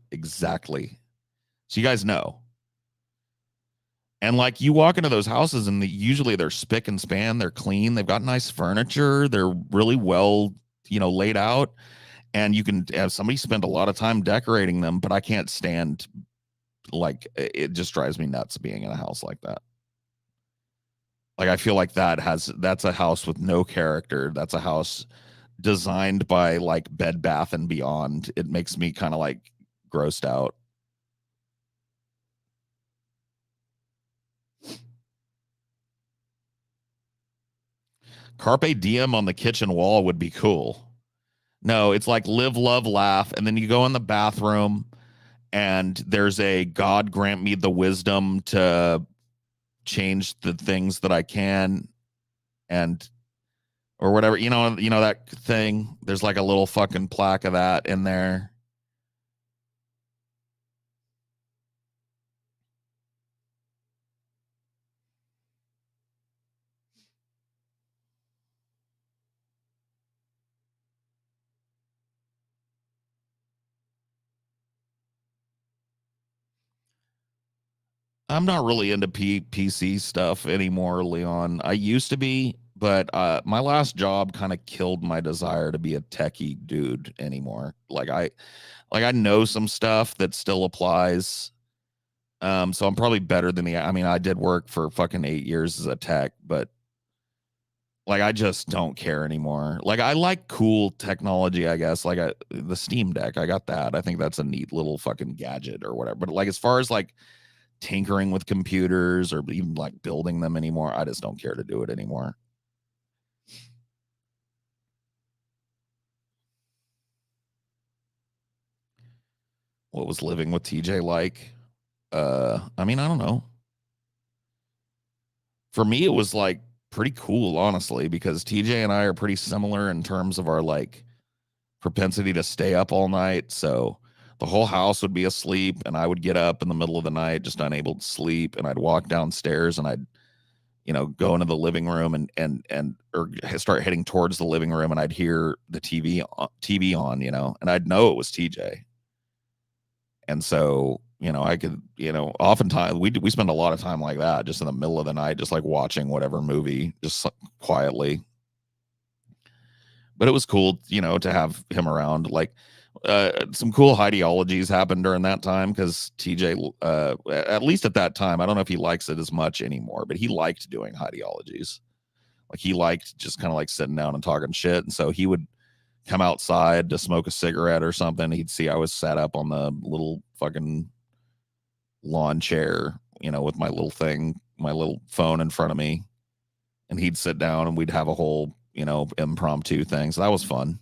So you guys know. And like you walk into those houses and usually they're spick and span, they're clean, they've got nice furniture, they're really well, laid out, and you can have somebody spend a lot of time decorating them, but I can't stand, like, it just drives me nuts being in a house like that. Like I feel like that's a house with no character. That's a house designed by like Bed Bath and Beyond. It makes me kind of like grossed out. Carpe diem on the kitchen wall would be cool. No, it's like live, love, laugh. And then you go in the bathroom and there's a God grant me the wisdom to change the things that I can, and or whatever, that thing. There's like a little fucking plaque of that in there. I'm not really into PC stuff anymore, Leon. I used to be, but my last job kind of killed my desire to be a techie dude anymore. Like I know some stuff that still applies. So I'm probably better than I mean, I did work for fucking 8 years as a tech, but like I just don't care anymore. Like I like cool technology, I guess. Like the Steam Deck, I got that. I think that's a neat little fucking gadget or whatever. But like as far as like tinkering with computers or even like building them anymore, I just don't care to do it anymore. What was living with TJ like? I mean, I don't know. For me, it was like pretty cool, honestly, because TJ and I are pretty similar in terms of our like propensity to stay up all night. So the whole house would be asleep, and I would get up in the middle of the night, just unable to sleep, and I'd walk downstairs and I'd go into the living room and or start heading towards the living room, and I'd hear the TV on, and I'd know it was TJ. And so, I could, oftentimes we spend a lot of time like that, just in the middle of the night, just like watching whatever movie, just quietly. But it was cool, to have him around. Like, some cool ideologies happened during that time because TJ, at least at that time, I don't know if he likes it as much anymore, but he liked doing ideologies. Like he liked just kind of like sitting down and talking shit. And so he would come outside to smoke a cigarette or something. He'd see I was sat up on the little fucking lawn chair, with my little thing, my little phone in front of me. And he'd sit down and we'd have a whole, impromptu thing. So that was fun.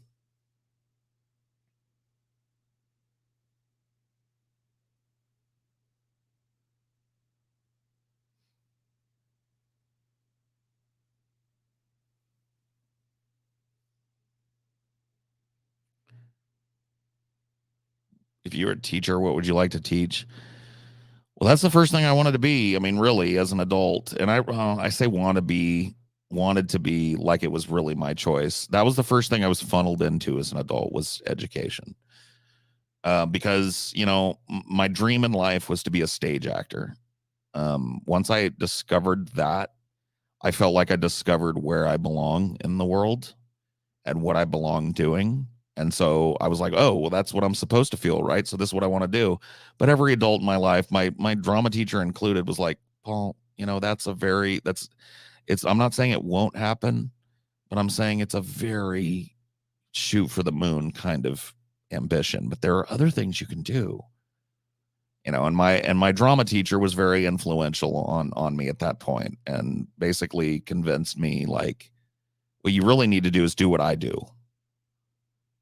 If you were a teacher, what would you like to teach? Well, that's the first thing I wanted to be. I mean, really, as an adult, and I say wanted to be like it was really my choice. That was the first thing I was funneled into as an adult was education. Because my dream in life was to be a stage actor. Once I discovered that, I felt like I discovered where I belong in the world and what I belong doing. And so I was like, oh, well, that's what I'm supposed to feel, right? So this is what I want to do. But every adult in my life, my drama teacher included, was like, Paul, I'm not saying it won't happen, but I'm saying it's a very shoot for the moon kind of ambition. But there are other things you can do. And my drama teacher was very influential on me at that point and basically convinced me like, what you really need to do is do what I do.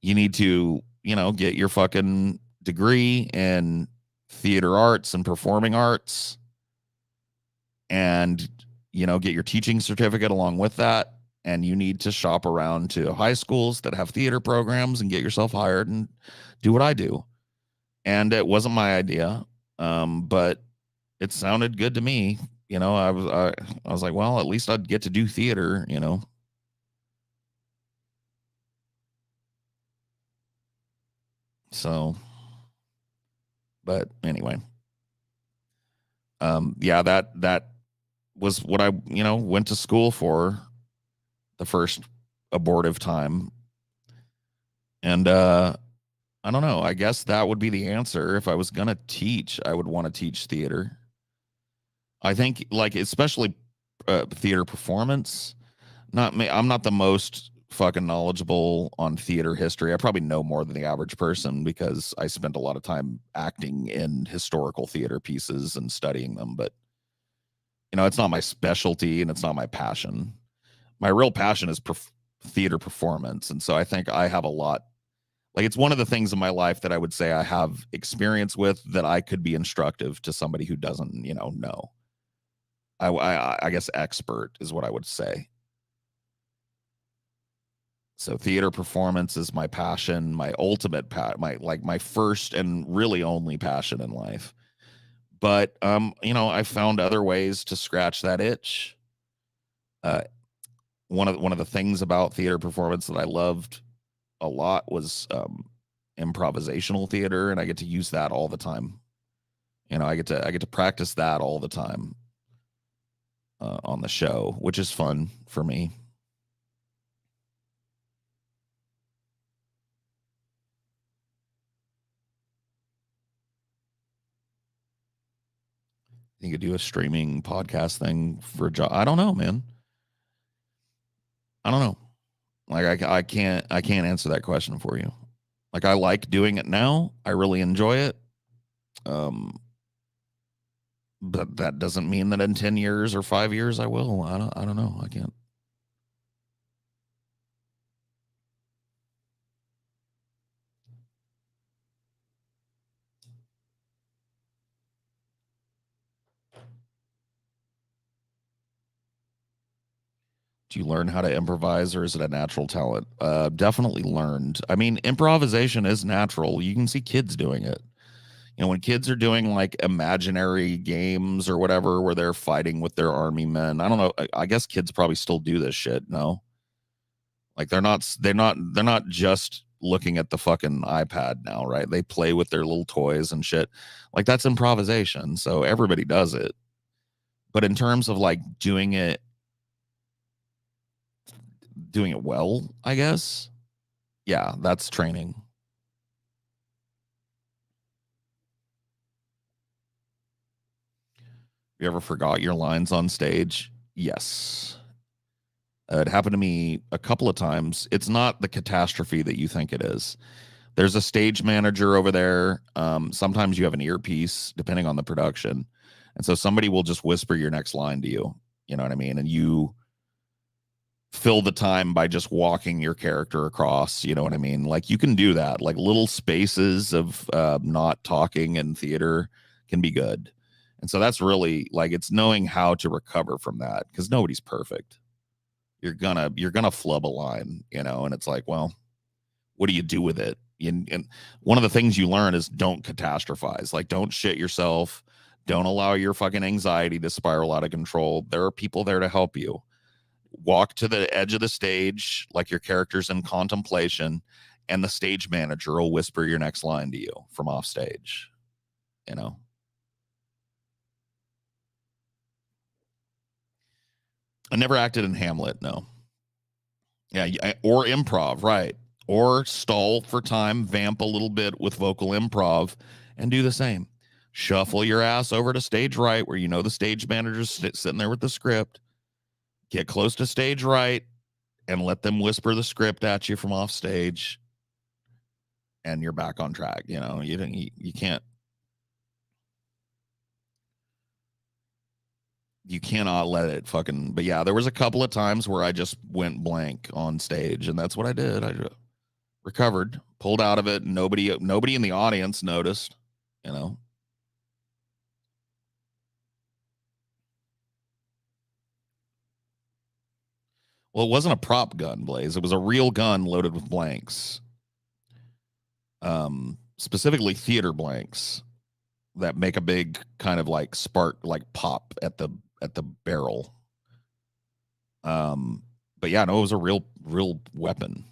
You need to, get your fucking degree in theater arts and performing arts and, get your teaching certificate along with that. And you need to shop around to high schools that have theater programs and get yourself hired and do what I do. And it wasn't my idea, but it sounded good to me. I was like, well, at least I'd get to do theater, So, but anyway, yeah, that was what I, went to school for the first abortive time. And I don't know. I guess that would be the answer. If I was gonna teach, I would want to teach theater. I think, like, especially theater performance. Not me. I'm not the most fucking knowledgeable on theater history. I probably know more than the average person because I spent a lot of time acting in historical theater pieces and studying them. But it's not my specialty and it's not my passion. My real passion is theater performance, and so I think I have a lot. Like, it's one of the things in my life that I would say I have experience with that I could be instructive to somebody who doesn't, know. I guess expert is what I would say. So theater performance is my passion, my ultimate my first and really only passion in life. But I found other ways to scratch that itch. Uh, one of the things about theater performance that I loved a lot was improvisational theater, and I get to use that all the time. You know, I get to practice that all the time on the show, which is fun for me. You could do a streaming podcast thing for a job. I don't know, man. I don't know. Like I can't answer that question for you. Like I like doing it now. I really enjoy it. But that doesn't mean that in 10 years or 5 years I will. I don't know. I can't. Do you learn how to improvise or is it a natural talent? Definitely learned. I mean, improvisation is natural. You can see kids doing it. You know, when kids are doing like imaginary games or whatever where they're fighting with their army men. I don't know. I guess kids probably still do this shit, no? Like they're not just looking at the fucking iPad now, right? They play with their little toys and shit. Like that's improvisation. So everybody does it. But in terms of like doing it well, I guess. Yeah, that's training. You ever forgot your lines on stage? Yes. It happened to me a couple of times. It's not the catastrophe that you think it is. There's a stage manager over there. Sometimes you have an earpiece, depending on the production. And so somebody will just whisper your next line to you. You know what I mean? And you fill the time by just walking your character across. You know what I mean? Like you can do that. Like little spaces of not talking in theater can be good. And so that's really like it's knowing how to recover from that because nobody's perfect. You're gonna flub a line, you know, and it's like, well, what do you do with it? And one of the things you learn is don't catastrophize. Like, don't shit yourself. Don't allow your fucking anxiety to spiral out of control. There are people there to help you. Walk to the edge of the stage like your character's in contemplation, and the stage manager will whisper your next line to you from off stage. You know. I never acted in Hamlet, no. Yeah, or improv, right. Or stall for time, vamp a little bit with vocal improv, and do the same. Shuffle your ass over to stage right where you know the stage manager's sitting there with the script. Get close to stage right and let them whisper the script at you from off stage, and you're back on track. You know, you can't. You cannot let it fucking. But yeah, there was a couple of times where I just went blank on stage, and that's what I did. I recovered, pulled out of it. Nobody in the audience noticed. You know. Well, it wasn't a prop gun, Blaze. It was a real gun loaded with blanks. Specifically theater blanks that make a big kind of like spark, like pop at the barrel. But yeah, no, it was a real weapon.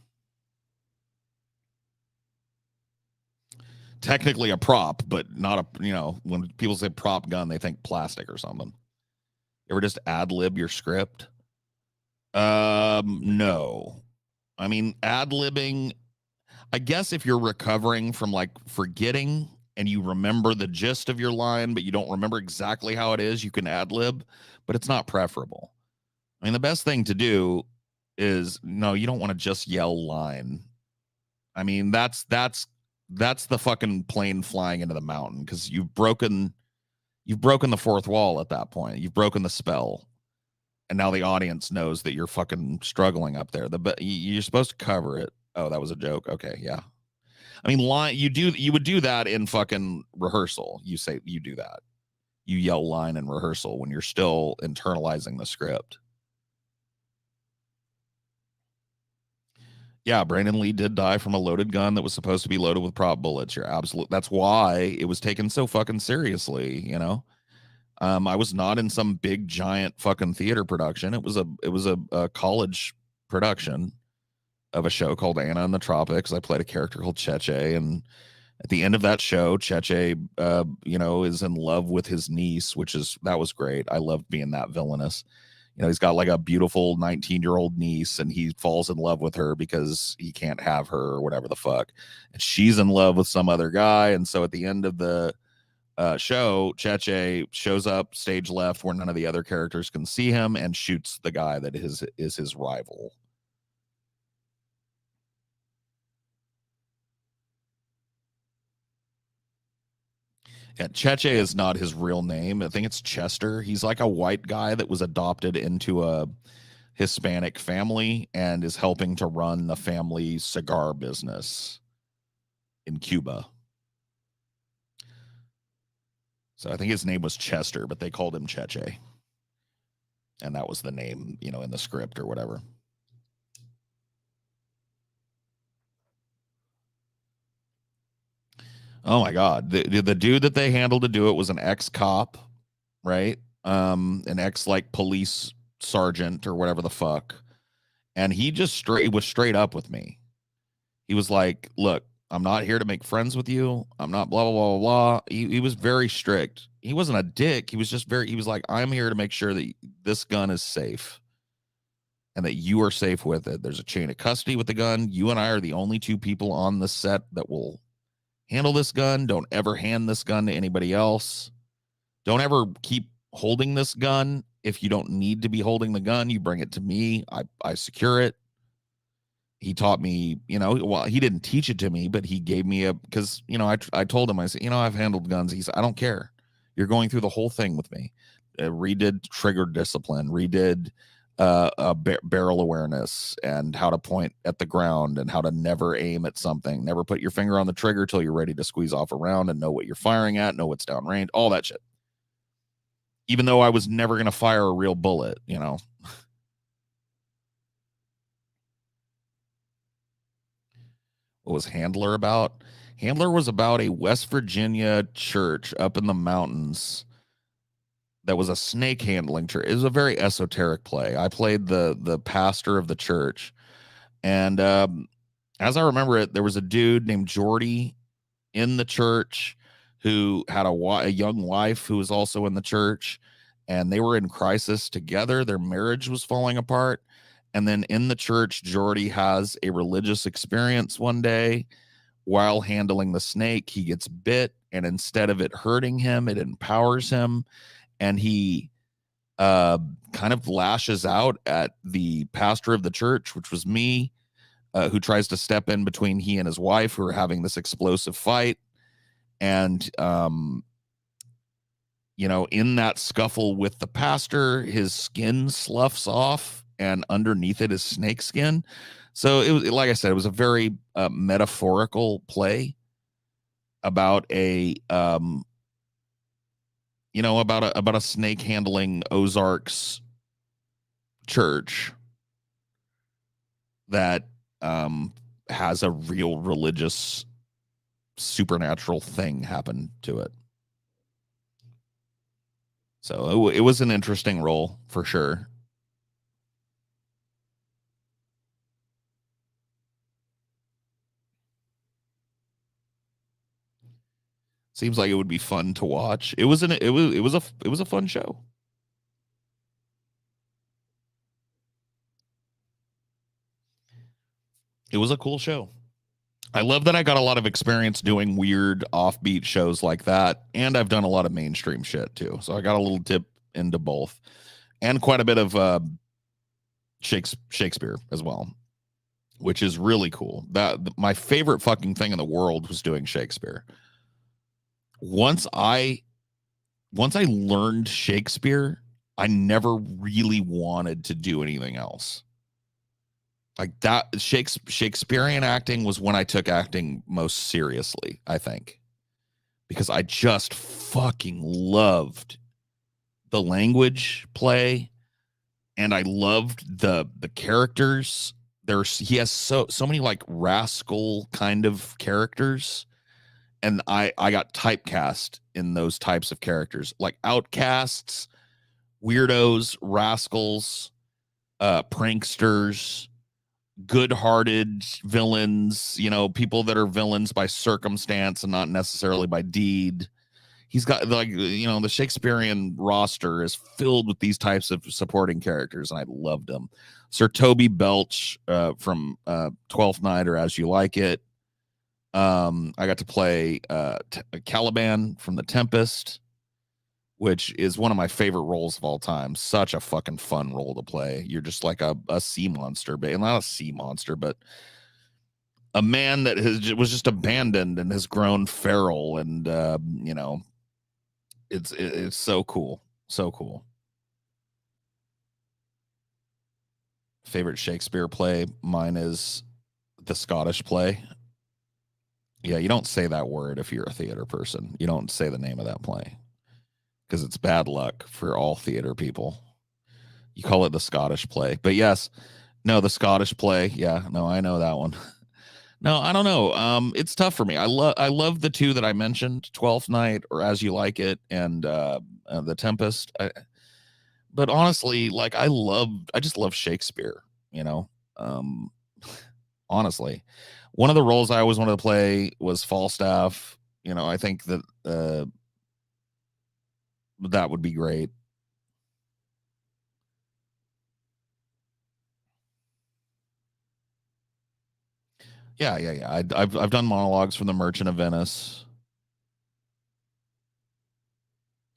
Technically a prop, but not a, you know, when people say prop gun, they think plastic or something. You ever just ad lib your script? No. I mean, ad libbing, I guess if you're recovering from like forgetting and you remember the gist of your line, but you don't remember exactly how it is, you can ad lib, but it's not preferable. I mean, the best thing to do is no, you don't want to just yell line. I mean, that's the fucking plane flying into the mountain because you've broken the fourth wall at that point. You've broken the spell. And now the audience knows that you're fucking struggling up there. You're supposed to cover it. Oh, that was a joke. Okay, yeah. I mean, line. You would do that in fucking rehearsal. You do that. You yell line in rehearsal when you're still internalizing the script. Yeah, Brandon Lee did die from a loaded gun that was supposed to be loaded with prop bullets. You're absolute. That's why it was taken so fucking seriously. You know. I was not in some big giant fucking theater production. It was a college production of a show called Anna in the Tropics. I played a character called Cheche, and At the end of that show, Cheche, is in love with his niece, that was great. I loved being that villainous. He's got like a beautiful 19-year-old niece, and he falls in love with her because he can't have her or whatever the fuck. And she's in love with some other guy. And so at the end of the show, Cheche shows up stage left where none of the other characters can see him and shoots the guy that is his rival. Yeah, Cheche is not his real name. I think it's Chester. He's like a white guy that was adopted into a Hispanic family and is helping to run the family cigar business in Cuba. So I think his name was Chester, but they called him Cheche. And that was the name, in the script or whatever. Oh my God. The dude that they handled to do it was an ex-cop, right? An ex police sergeant or whatever the fuck. And he just was straight up with me. He was like, look, I'm not here to make friends with you. I'm not blah, blah, blah, blah. He was very strict. He wasn't a dick. He was just he was like, I'm here to make sure that this gun is safe and that you are safe with it. There's a chain of custody with the gun. You and I are the only two people on the set that will handle this gun. Don't ever hand this gun to anybody else. Don't ever keep holding this gun. If you don't need to be holding the gun, you bring it to me. I secure it. He taught me, well, he didn't teach it to me, but he gave me because, I told him, I said, I've handled guns. He said, I don't care. You're going through the whole thing with me. Redid trigger discipline, redid barrel awareness and how to point at the ground and how to never aim at something, never put your finger on the trigger till you're ready to squeeze off a round and know what you're firing at, know what's downrange, all that shit. Even though I was never going to fire a real bullet, What was Handler about? Handler was about a West Virginia church up in the mountains that was a snake handling church. It was a very esoteric play. I played the pastor of the church. And as I remember it, there was a dude named Jordy in the church who had a young wife who was also in the church, and they were in crisis together. Their marriage was falling apart. And then in the church, Jordy has a religious experience one day while handling the snake. He gets bit, and instead of it hurting him, it empowers him. And he kind of lashes out at the pastor of the church, which was me, who tries to step in between he and his wife, who are having this explosive fight. And, in that scuffle with the pastor, his skin sloughs off, and underneath it is snake skin. So it was, like I said, it was a very metaphorical play about about a snake handling Ozarks church that has a real religious supernatural thing happen to it. So it was an interesting role for sure. Seems like it would be fun to watch. It was a fun show. It was a cool show. I love that I got a lot of experience doing weird offbeat shows like that, and I've done a lot of mainstream shit too. So I got a little dip into both, and quite a bit of Shakespeare as well, which is really cool. That my favorite fucking thing in the world was doing Shakespeare. Once I learned Shakespeare, I never really wanted to do anything else. Like that, Shakespearean acting was when I took acting most seriously, I think, because I just fucking loved the language play, and I loved the characters. He has so many like rascal kind of characters, and I got typecast in those types of characters, like outcasts, weirdos, rascals, pranksters. good-hearted villains, people that are villains by circumstance and not necessarily by deed. He's got the Shakespearean roster is filled with these types of supporting characters, and I loved them. Sir Toby Belch from 12th Night or As You Like It. I got to play Caliban from The Tempest, which is one of my favorite roles of all time. Such a fucking fun role to play. You're just like a sea monster, but not a sea monster, but a man that was just abandoned and has grown feral, and it's so cool. So cool. Favorite Shakespeare play? Mine is the Scottish play. Yeah, you don't say that word if you're a theater person. You don't say the name of that play because it's bad luck for all theater people. You call it the Scottish play. But yes, no, the Scottish play. Yeah, no, I know that one. No, I don't know. It's tough for me. I love the two that I mentioned, 12th Night or As You Like It, and The Tempest. But honestly, like I just love Shakespeare, honestly. One of the roles I always wanted to play was Falstaff. I think that that would be great. Yeah. I've done monologues from The Merchant of Venice.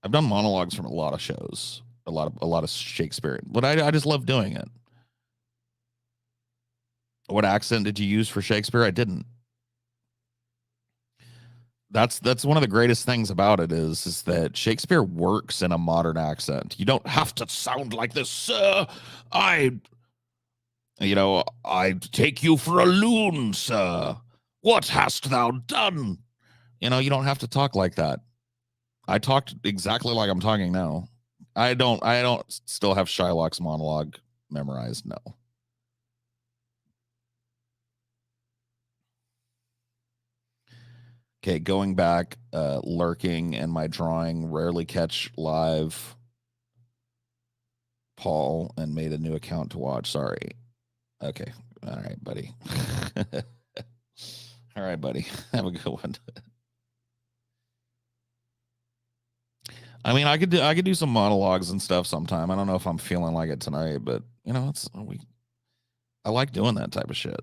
I've done monologues from a lot of shows, a lot of Shakespeare, but I just love doing it. What accent did you use for Shakespeare? I didn't. That's one of the greatest things about it is that Shakespeare works in a modern accent. You don't have to sound like this, sir. I take you for a loon, sir. What hast thou done? You don't have to talk like that. I talked exactly like I'm talking now. I don't still have Shylock's monologue memorized, no. Okay, going back, lurking and my drawing, rarely catch live Paul and made a new account to watch. Sorry. Okay. All right, buddy. All right, buddy. Have a good one. I mean, I could do some monologues and stuff sometime. I don't know if I'm feeling like it tonight, but I like doing that type of shit,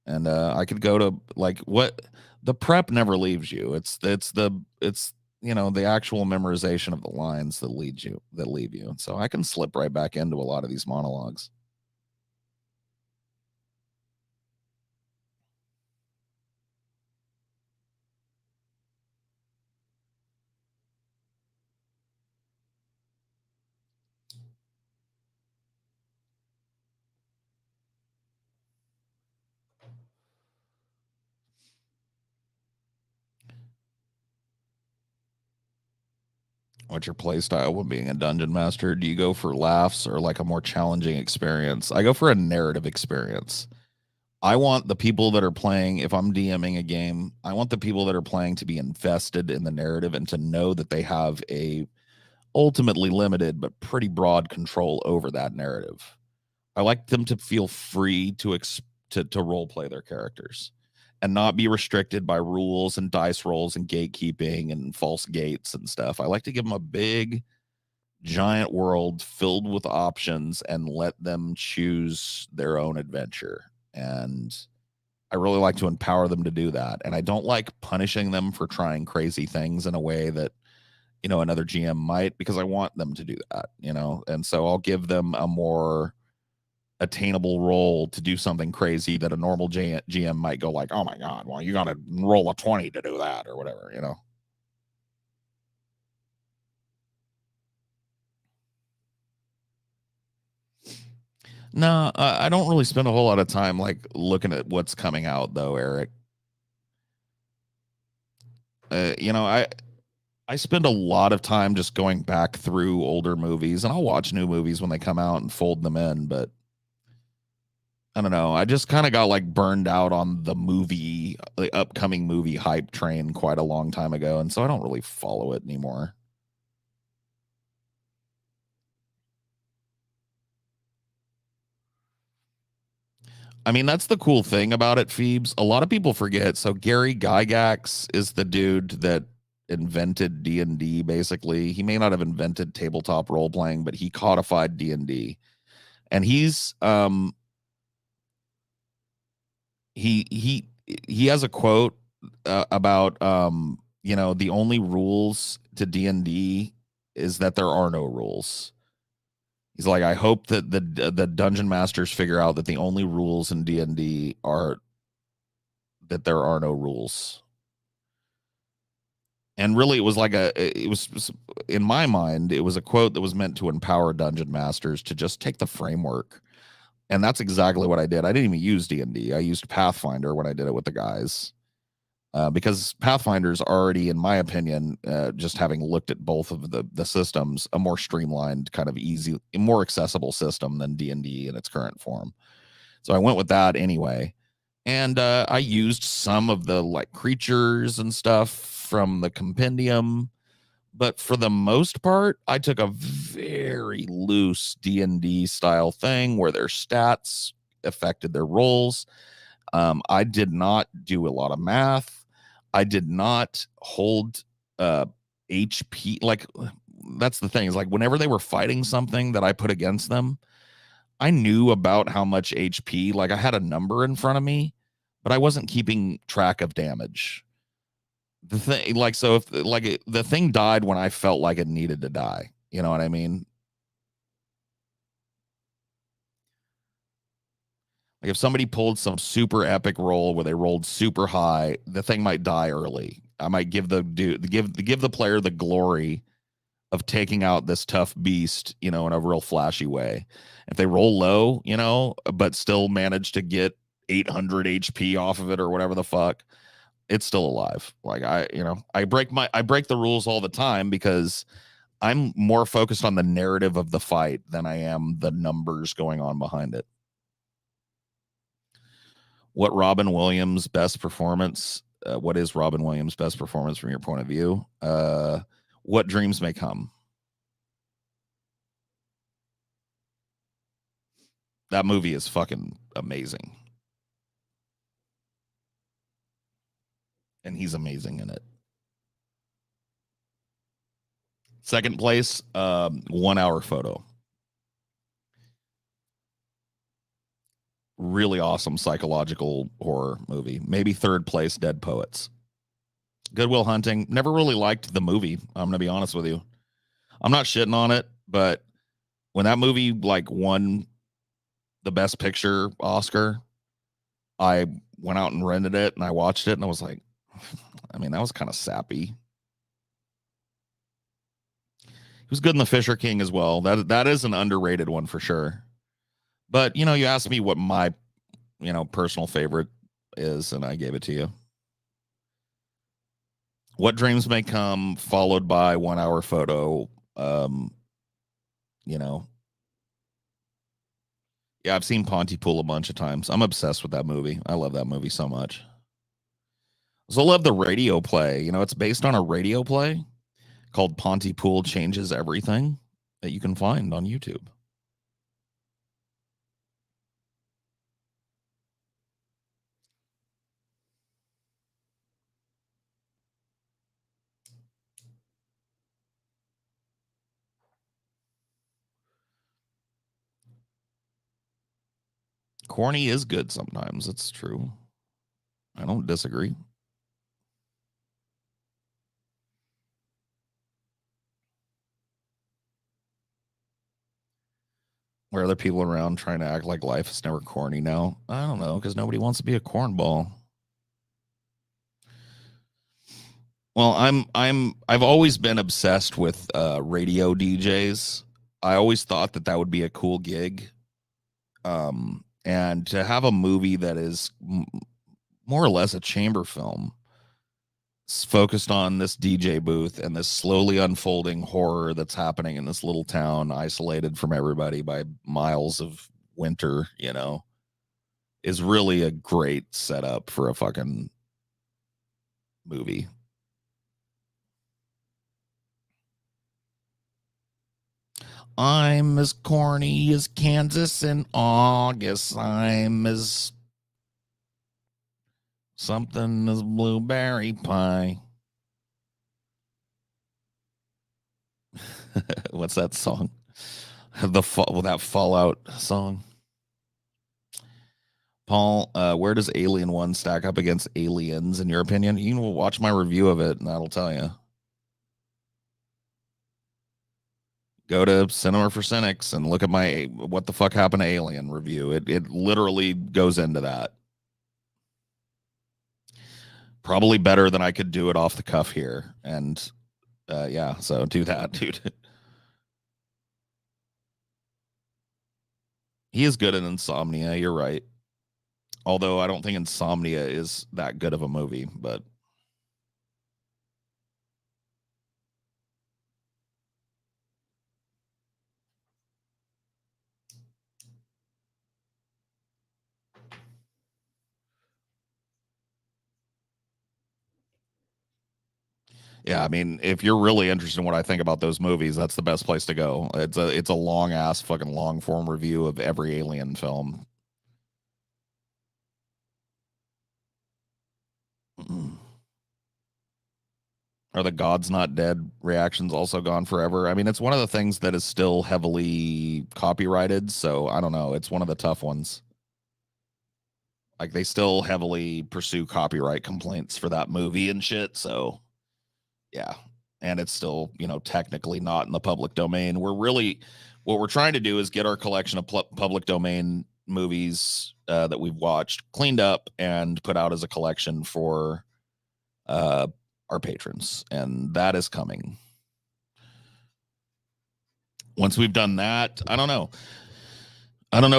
And I could go to what the prep never leaves you. It's the actual memorization of the lines that leave you. So I can slip right back into a lot of these monologues. What's your play style when being a dungeon master? Do you go for laughs or like a more challenging experience? I go for a narrative experience. I want the people that are playing, if I'm DMing a game, I want the people that are playing to be invested in the narrative and to know that they have a ultimately limited but pretty broad control over that narrative. I like them to feel free to role play their characters and not be restricted by rules and dice rolls and gatekeeping and false gates and stuff. I like to give them a big giant world filled with options and let them choose their own adventure. And I really like to empower them to do that. And I don't like punishing them for trying crazy things in a way that, another GM might, because I want them to do that, And so I'll give them a more attainable role to do something crazy that a normal GM might go like, oh my God, well, you got to roll a 20 to do that or whatever, No, I don't really spend a whole lot of time like looking at what's coming out though, Eric. I spend a lot of time just going back through older movies, and I'll watch new movies when they come out and fold them in, but I don't know. I just kind of got like burned out on the upcoming movie hype train quite a long time ago, and so I don't really follow it anymore. I mean, that's the cool thing about it, Phoebes. A lot of people forget. So Gary Gygax is the dude that invented D&D, basically. He may not have invented tabletop role playing, but he codified D&D. And he has a quote about the only rules to D&D is that there are no rules. He's like, I hope that the dungeon masters figure out that the only rules in D&D are that there are no rules. And really, it was in my mind, it was a quote that was meant to empower dungeon masters to just take the framework. And that's exactly what I did. I didn't even use D&D. I used Pathfinder when I did it with the guys. Because Pathfinder's already, in my opinion, just having looked at both of the systems, a more streamlined, kind of easy, more accessible system than D&D in its current form. So I went with that anyway. And I used some of the like creatures and stuff from the compendium, but for the most part, I took a very loose D&D style thing where their stats affected their rolls. I did not do a lot of math. I did not hold HP. Like, that's the thing, is like whenever they were fighting something that I put against them, I knew about how much HP, like I had a number in front of me, but I wasn't keeping track of damage. The thing, like, so if like the thing died when I felt like it needed to die, you know what I mean? Like if somebody pulled some super epic roll where they rolled super high, the thing might die early. I might give the player the glory of taking out this tough beast, in a real flashy way. If they roll low, but still manage to get 800 HP off of it or whatever the fuck, it's still alive. Like I break the rules all the time because I'm more focused on the narrative of the fight than I am the numbers going on behind it. What Robin Williams' best performance? What is Robin Williams' best performance from your point of view? What Dreams May Come. That movie is fucking amazing. And he's amazing in it. Second place, 1 Hour Photo. Really awesome psychological horror movie. Maybe third place, Dead Poets. Good Will Hunting. Never really liked the movie. I'm going to be honest with you. I'm not shitting on it, but when that movie like won the Best Picture Oscar, I went out and rented it and I watched it and I was like, I mean, that was kind of sappy. He was good in The Fisher King as well. That is an underrated one for sure. But you asked me what my personal favorite is, and I gave it to you. What Dreams May Come, followed by 1 Hour Photo. Yeah, I've seen Pontypool a bunch of times. I'm obsessed with that movie. I love that movie so much. So I love the radio play. It's based on a radio play called Pontypool Changes Everything that you can find on YouTube. Corny is good sometimes. It's true. I don't disagree. Where other people around trying to act like life is never corny now? I don't know, because nobody wants to be a cornball. Well, I've always been obsessed with radio DJs. I always thought that would be a cool gig. And to have a movie that is more or less a chamber film focused on this DJ booth and this slowly unfolding horror that's happening in this little town, isolated from everybody by miles of winter, is really a great setup for a fucking movie. I'm as corny as Kansas in August. I'm as something as blueberry pie. What's that song? That Fallout song. Paul, where does Alien 1 stack up against Aliens in your opinion? You can watch my review of it and that'll tell you. Go to Cinema for Cynics and look at my What the Fuck Happened to Alien review. It literally goes into that. Probably better than I could do it off the cuff here. And yeah, so do that, dude. He is good at Insomnia, you're right. Although I don't think Insomnia is that good of a movie, but yeah, I mean, if you're really interested in what I think about those movies, that's the best place to go. It's a long ass fucking long form review of every Alien film. Are the God's Not Dead reactions also gone forever? I mean, it's one of the things that is still heavily copyrighted, so I don't know. It's one of the tough ones. Like they still heavily pursue copyright complaints for that movie and shit, so yeah. And it's still, technically not in the public domain. What we're trying to do is get our collection of public domain movies that we've watched cleaned up and put out as a collection for our patrons, and that is coming. Once we've done that, I don't know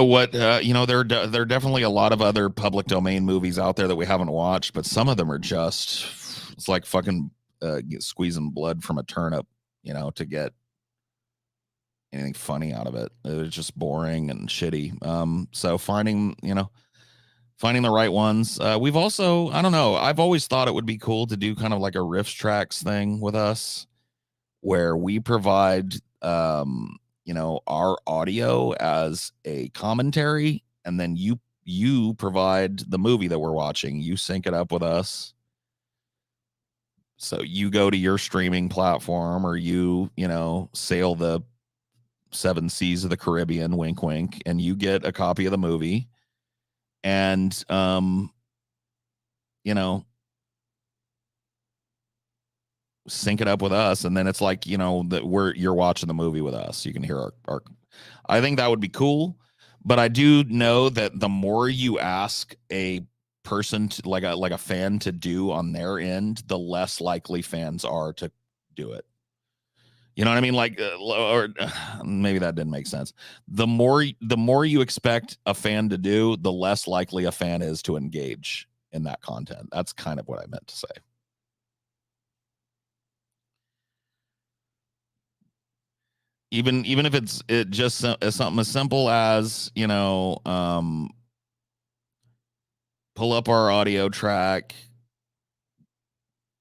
what there are definitely a lot of other public domain movies out there that we haven't watched, but some of them are just, it's like fucking squeezing blood from a turnip, to get anything funny out of it. It's just boring and shitty. So finding the right ones. We've also, I don't know, I've always thought it would be cool to do kind of like a riffs tracks thing with us where we provide our audio as a commentary, and then you provide the movie that we're watching. You sync it up with us. So you go to your streaming platform, or you sail the 7 seas of the Caribbean, wink wink, and you get a copy of the movie. And sync it up with us, and then it's like that you're watching the movie with us. You can hear our I think that would be cool, but I do know that the more you ask a person to, like a fan to do on their end, the less likely fans are to do it. You know what I mean? Like, or maybe that didn't make sense. The more you expect a fan to do, the less likely a fan is to engage in that content. That's kind of what I meant to say. Even if it's just something as simple as pull up our audio track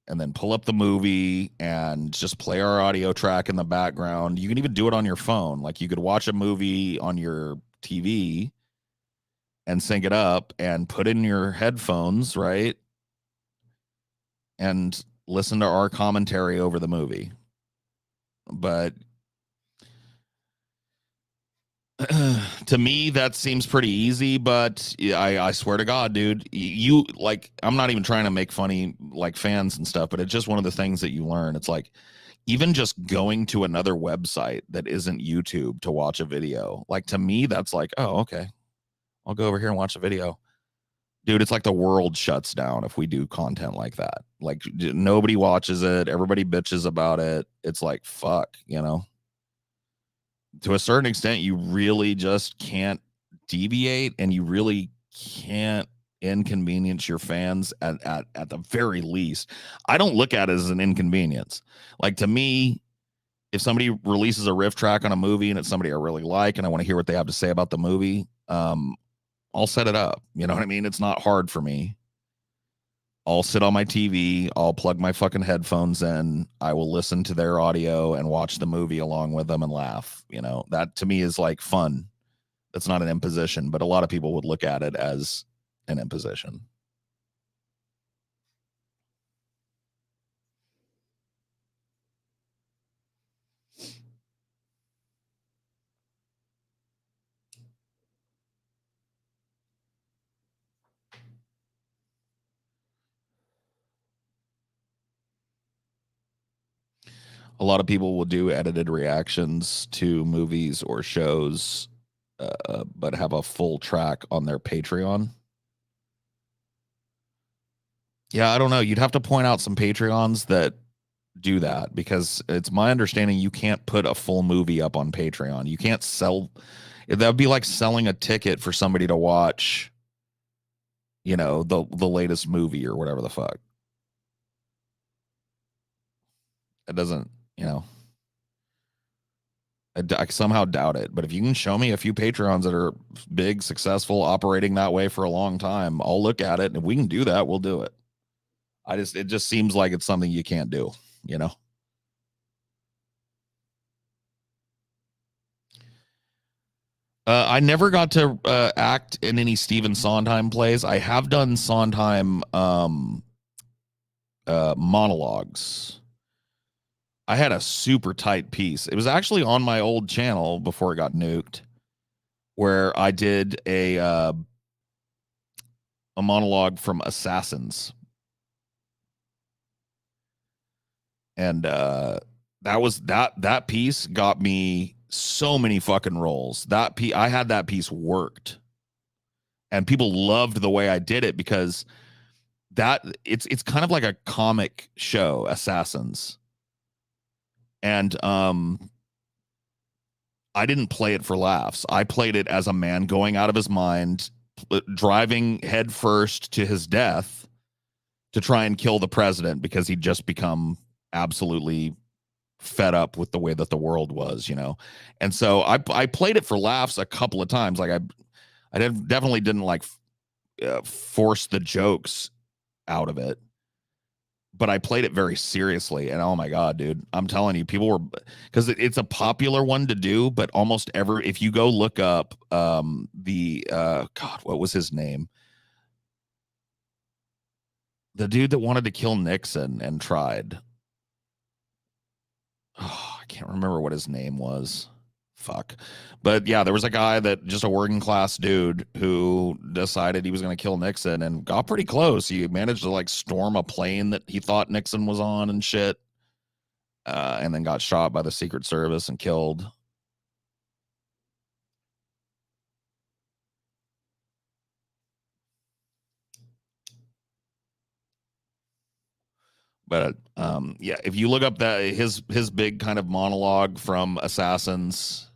and then pull up the movie and just play our audio track in the background. You can even do it on your phone. Like you could watch a movie on your TV and sync it up and put in your headphones, right? And listen to our commentary over the movie. But to me, that seems pretty easy, but I swear to God, dude, you like, I'm not even trying to make funny like fans and stuff, but it's just one of the things that you learn. It's like, even just going to another website that isn't YouTube to watch a video, like to me, that's like, oh, okay, I'll go over here and watch a video. Dude, it's like the world shuts down if we do content like that. Like nobody watches it. Everybody bitches about it. It's like, fuck, to a certain extent, you really just can't deviate, and you really can't inconvenience your fans at the very least. I don't look at it as an inconvenience. Like to me, if somebody releases a riff track on a movie and it's somebody I really like and I want to hear what they have to say about the movie, I'll set it up. You know what I mean? It's not hard for me. I'll sit on my TV, I'll plug my fucking headphones in, I will listen to their audio and watch the movie along with them and laugh. You know, that to me is like fun. That's not an imposition, but a lot of people would look at it as an imposition. A lot of people will do edited reactions to movies or shows, but have a full track on their Patreon. Yeah, I don't know. You'd have to point out some Patreons that do that, because it's my understanding you can't put a full movie up on Patreon. You can't sell. That would be like selling a ticket for somebody to watch, you know, the latest movie or whatever the fuck. It doesn't, you know. I somehow doubt it. But if you can show me a few Patreons that are big, successful, operating that way for a long time, I'll look at it. And if we can do that, we'll do it. It just seems like it's something you can't do, you know? I never got to act in any Stephen Sondheim plays. I have done Sondheim monologues. I had a super tight piece. It was actually on my old channel before it got nuked, where I did a monologue from Assassins, and that piece got me so many fucking roles. I had that piece worked, and people loved the way I did it, because it's kind of like a comic show, Assassins, and I didn't play it for laughs. I played it as a man going out of his mind, driving headfirst to his death to try and kill the president, because he'd just become absolutely fed up with the way that the world was, you know. And so I played it for laughs a couple of times. Like I definitely didn't like force the jokes out of it, but I played it very seriously. And oh my god, dude, I'm telling you, people were, because it's a popular one to do, but almost ever, if you go look up the god, what was his name, the dude that wanted to kill Nixon and tried, oh, I can't remember what his name was. Fuck. But yeah, there was a guy that, just a working class dude, who decided he was going to kill Nixon and got pretty close. He managed to like storm a plane that he thought Nixon was on and shit. And then got shot by the Secret Service and killed. But yeah, if you look up that his big kind of monologue from Assassins,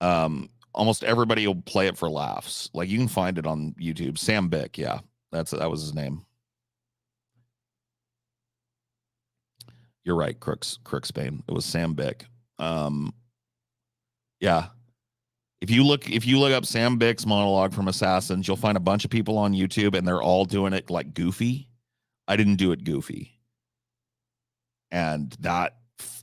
almost everybody will play it for laughs. Like, you can find it on YouTube. Sam Bick, yeah, that was his name. You're right, Crooksbane. It was Sam Bick. Yeah. If you look up Sam Bick's monologue from Assassins, you'll find a bunch of people on YouTube, and they're all doing it like goofy. I didn't do it goofy. And that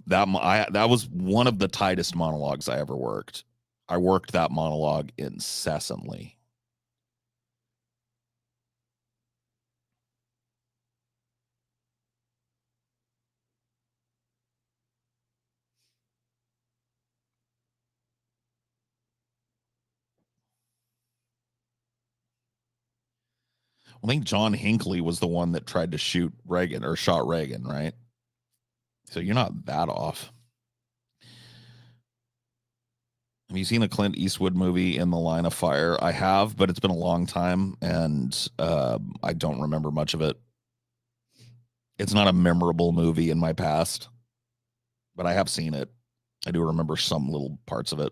was one of the tightest monologues I ever worked. I worked that monologue incessantly. I think John Hinckley was the one that tried to shoot Reagan, or shot Reagan, right? So you're not that off. Have you seen the Clint Eastwood movie In the Line of Fire? I have, but it's been a long time, and I don't remember much of it. It's not a memorable movie in my past, but I have seen it. I do remember some little parts of it.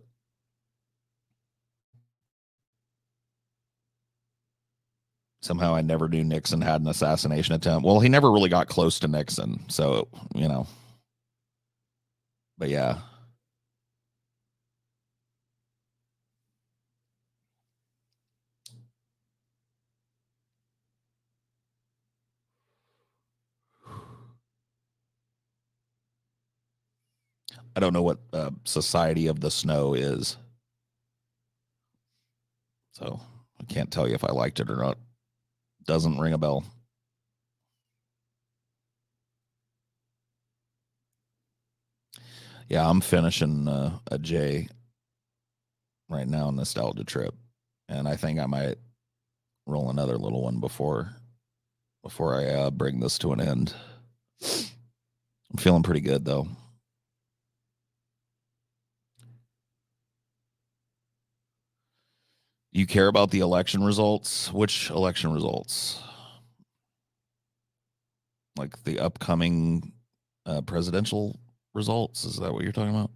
Somehow I never knew Nixon had an assassination attempt. Well, he never really got close to Nixon, so, you know. But yeah. I don't know what Society of the Snow is. So I can't tell you if I liked it or not. Doesn't ring a bell. Yeah, I'm finishing a J right now, Nostalgia Trip, and I think I might roll another little one before I bring this to an end. I'm feeling pretty good though. You care about the election results? Which election results? Like the upcoming presidential results? Is that what you're talking about?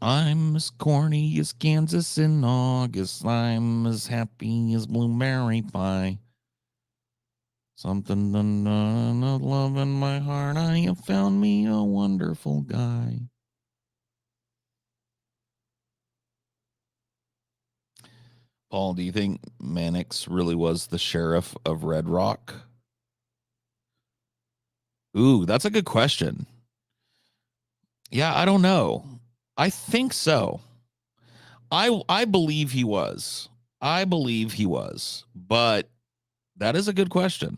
I'm as corny as Kansas in August. I'm as happy as blueberry pie. Something done of love in my heart. I have found me a wonderful guy. Paul, do you think Mannix really was the sheriff of Red Rock? Ooh, that's a good question. Yeah, I don't know. I think so. I believe he was. I believe he was. But that is a good question.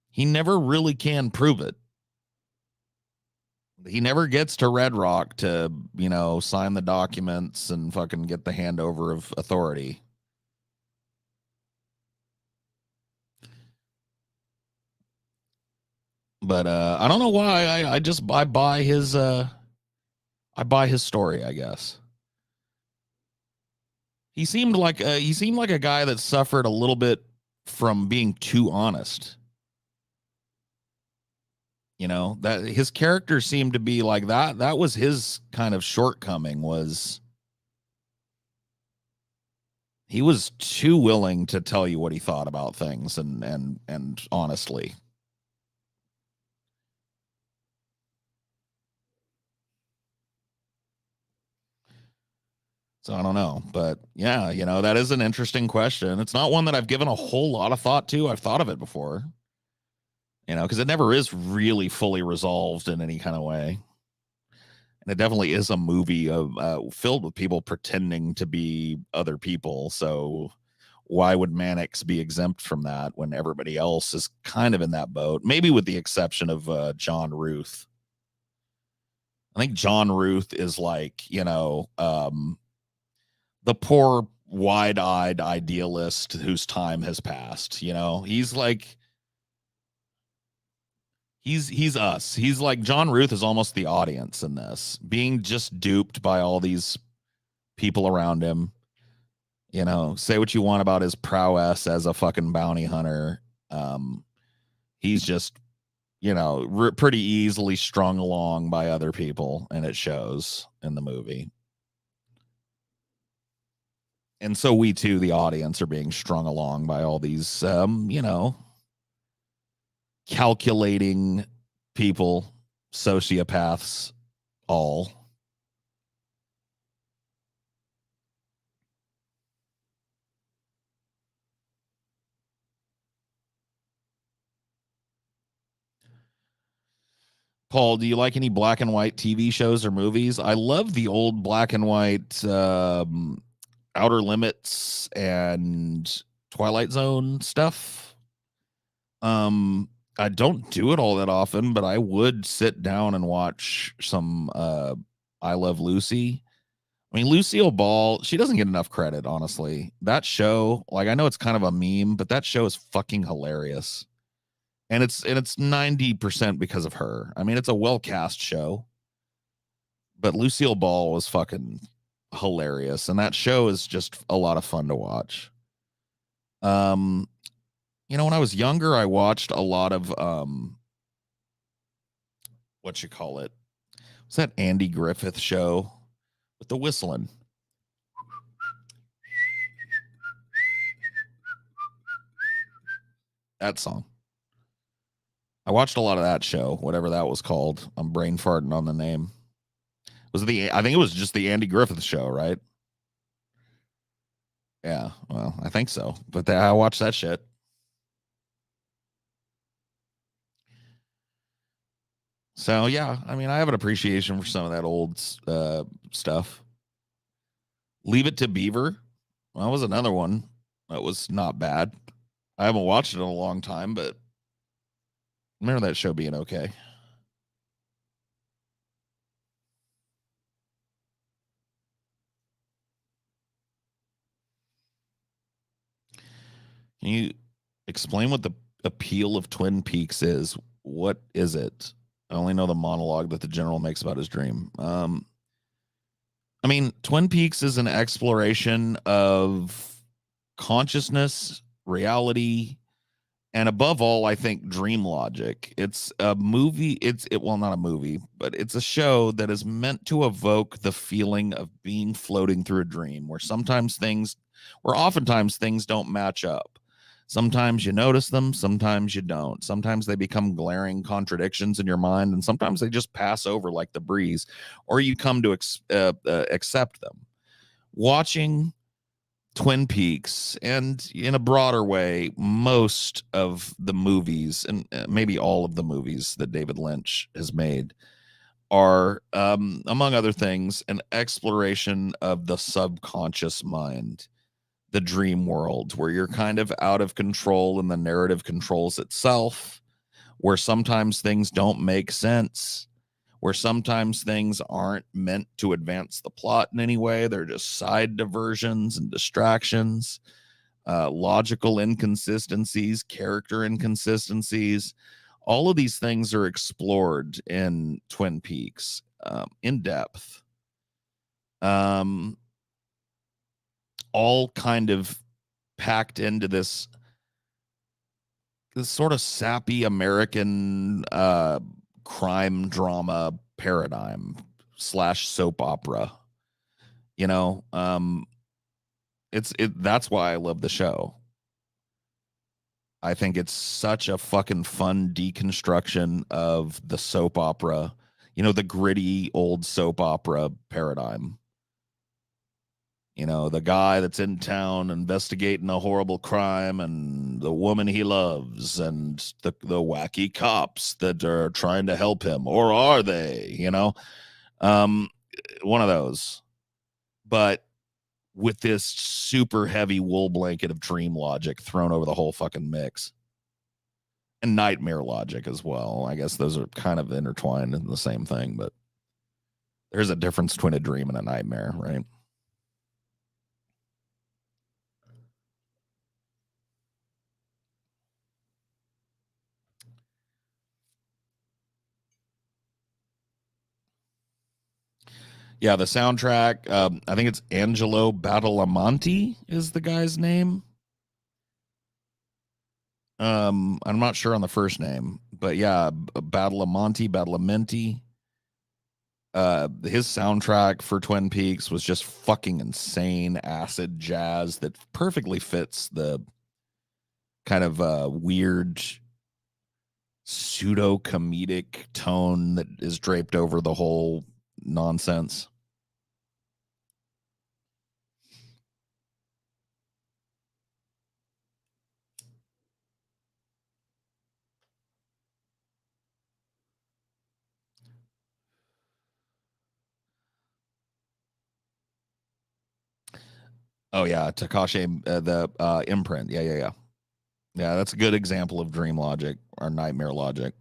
He never really can prove it. He never gets to Red Rock to, sign the documents and fucking get the handover of authority. But I don't know why. I buy his story, I guess. He seemed like a guy that suffered a little bit from being too honest. That his character seemed to be like that. That was his kind of shortcoming, was he was too willing to tell you what he thought about things and honestly. So I don't know, but yeah, that is an interesting question. It's not one that I've given a whole lot of thought to. I've thought of it before, because it never is really fully resolved in any kind of way. And it definitely is a movie of filled with people pretending to be other people. So why would Mannix be exempt from that when everybody else is kind of in that boat? Maybe with the exception of John Ruth. I think John Ruth is like, the poor wide-eyed idealist whose time has passed. He's like he's us. He's like John Ruth is almost the audience in this, being just duped by all these people around him. Say what you want about his prowess as a fucking bounty hunter. He's just pretty easily strung along by other people, and it shows in the movie. And so we too, the audience, are being strung along by all these calculating people, sociopaths, all. Paul, do you like any black and white TV shows or movies? I love the old black and white Outer Limits and Twilight Zone stuff. I don't do it all that often, but I would sit down and watch some I Love Lucy. I mean, Lucille Ball, she doesn't get enough credit, honestly. That show, like, I know it's kind of a meme, but that show is fucking hilarious. And it's 90% because of her. I mean, it's a well-cast show, but Lucille Ball was fucking hilarious, and that show is just a lot of fun to watch. When I was younger, I watched a lot of what you call it? What's that Andy Griffith show with the whistling? That song. I watched a lot of that show, whatever that was called. I'm brain farting on the name. I think it was just the Andy Griffith Show, right? Yeah, well, I think so. But I watched that shit. So yeah, I mean, I have an appreciation for some of that old stuff. Leave It to Beaver. Well, that was another one that was not bad. I haven't watched it in a long time, but I remember that show being okay. Can you explain what the appeal of Twin Peaks is? What is it? I only know the monologue that the general makes about his dream. I mean, Twin Peaks is an exploration of consciousness, reality, and above all, I think dream logic. It's a movie. Well, not a movie, but it's a show that is meant to evoke the feeling of being floating through a dream, where oftentimes things don't match up. Sometimes you notice them, sometimes you don't. Sometimes they become glaring contradictions in your mind, and sometimes they just pass over like the breeze, or you come to accept them. Watching Twin Peaks, and in a broader way, most of the movies, and maybe all of the movies that David Lynch has made, are, among other things, an exploration of the subconscious mind, the dream world, where you're kind of out of control and the narrative controls itself, where sometimes things don't make sense, where sometimes things aren't meant to advance the plot in any way. They're just side diversions and distractions, logical inconsistencies, character inconsistencies. All of these things are explored in Twin Peaks in depth. All kind of packed into this sort of sappy American crime drama paradigm / soap opera. You know, that's why I love the show. I think it's such a fucking fun deconstruction of the soap opera, the gritty old soap opera paradigm. The guy that's in town investigating a horrible crime, and the woman he loves, and the wacky cops that are trying to help him, or are they? One of those, but with this super heavy wool blanket of dream logic thrown over the whole fucking mix, and nightmare logic as well. I guess those are kind of intertwined in the same thing, but there's a difference between a dream and a nightmare, right? Yeah, the soundtrack. I think it's Angelo Badalamenti is the guy's name. I'm not sure on the first name, but yeah, Badalamenti. His soundtrack for Twin Peaks was just fucking insane acid jazz that perfectly fits the kind of weird pseudo comedic tone that is draped over the whole nonsense. Oh yeah, Takashi, the imprint. Yeah. Yeah, that's a good example of dream logic or nightmare logic.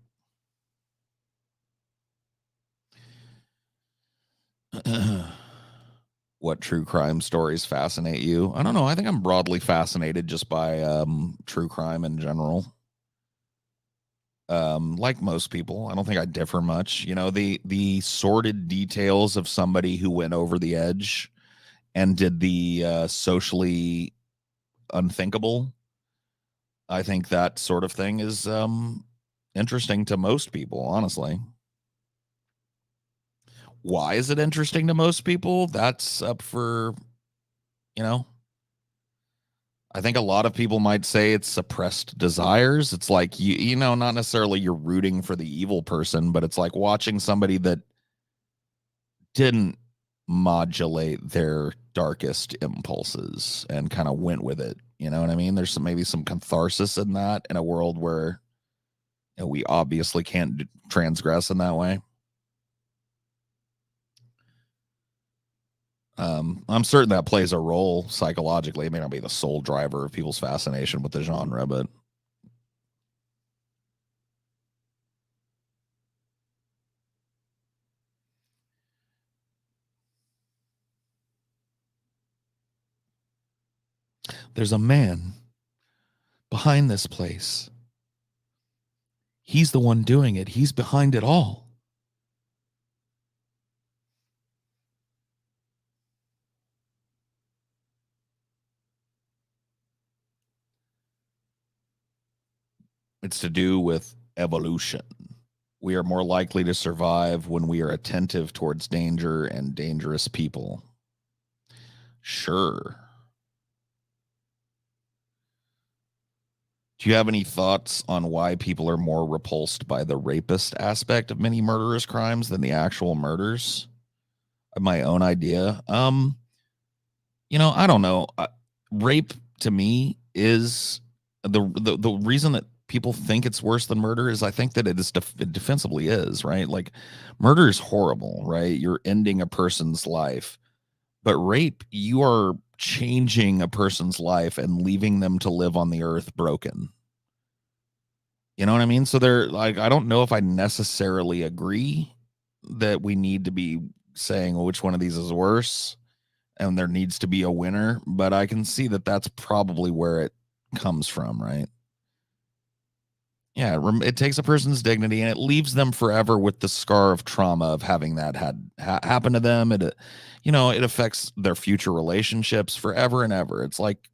What true crime stories fascinate you? I don't know. I think I'm broadly fascinated just by true crime in general. Like most people, I don't think I differ much. The sordid details of somebody who went over the edge and did the socially unthinkable. I think that sort of thing is interesting to most people, honestly. Why is it interesting to most people? That's up for, I think a lot of people might say it's suppressed desires. It's like, not necessarily you're rooting for the evil person, but it's like watching somebody that didn't modulate their darkest impulses and kind of went with it. You know what I mean? There's maybe some catharsis in that in a world where we obviously can't transgress in that way. I'm certain that plays a role psychologically. It may not be the sole driver of people's fascination with the genre, but there's a man behind this place. He's the one doing it. He's behind it all. It's to do with evolution. We are more likely to survive when we are attentive towards danger and dangerous people. Sure. Do you have any thoughts on why people are more repulsed by the rapist aspect of many murderous crimes than the actual murders? My own idea. I don't know. Rape to me is the reason that people think it's worse than murder is I think that it is it defensively is, right? Like murder is horrible, right? You're ending a person's life. But rape, you are changing a person's life and leaving them to live on the earth broken. You know what I mean? So they're like, I don't know if I necessarily agree that we need to be saying which one of these is worse and there needs to be a winner, but I can see that that's probably where it comes from, right? Yeah, it takes a person's dignity and it leaves them forever with the scar of trauma of having that happen to them. It affects their future relationships forever and ever. It's like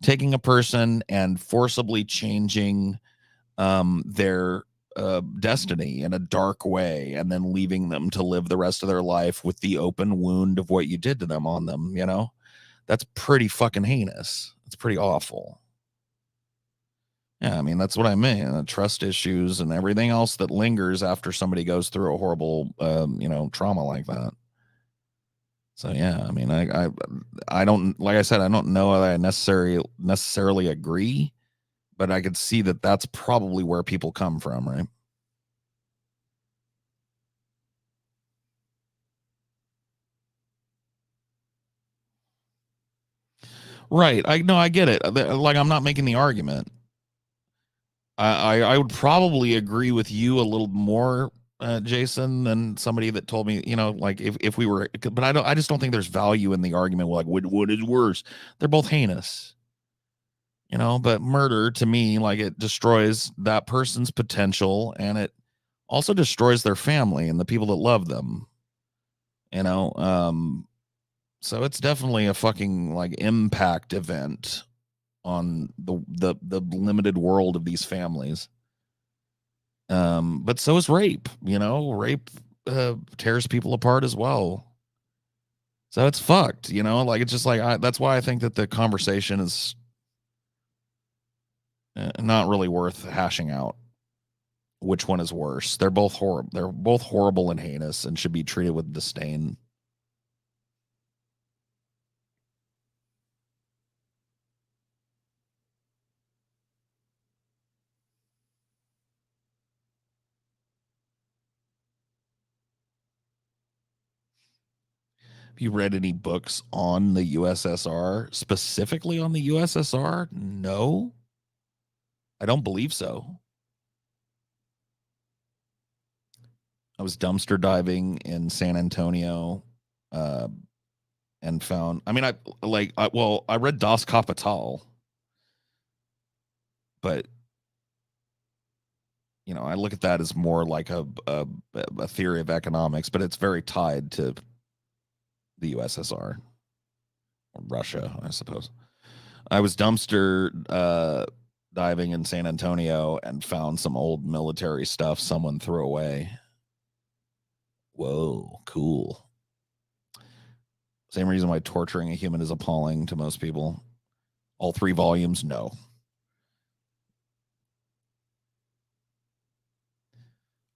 taking a person and forcibly changing their destiny in a dark way and then leaving them to live the rest of their life with the open wound of what you did to them on them. That's pretty fucking heinous. It's pretty awful. Yeah, I mean, that's what I mean. Trust issues and everything else that lingers after somebody goes through a horrible, trauma like that. So yeah, I mean, I don't, like I said, I don't know that I necessarily agree, but I could see that that's probably where people come from, right? Right. I get it. Like, I'm not making the argument. I would probably agree with you a little more, Jason, than somebody that told me, like if we were, but I just don't think there's value in the argument. Like, what is worse? They're both heinous, but murder to me, like it destroys that person's potential and it also destroys their family and the people that love them, you know? So it's definitely a fucking like impact event on the limited world of these families. But so is rape. Rape tears people apart as well. So it's fucked. Like it's just like that's why I think that the conversation is not really worth hashing out. Which one is worse? They're both horrible. They're both horrible and heinous, and should be treated with disdain. Have you read any books on the USSR, specifically on the USSR? No, I don't believe so. I was dumpster diving in San Antonio, and found. I mean, I read Das Kapital, but I look at that as more like a theory of economics, but it's very tied to the USSR or Russia, I suppose. I was dumpster diving in San Antonio and found some old military stuff someone threw away. Whoa, cool. Same reason why torturing a human is appalling to most people. All 3 volumes, no.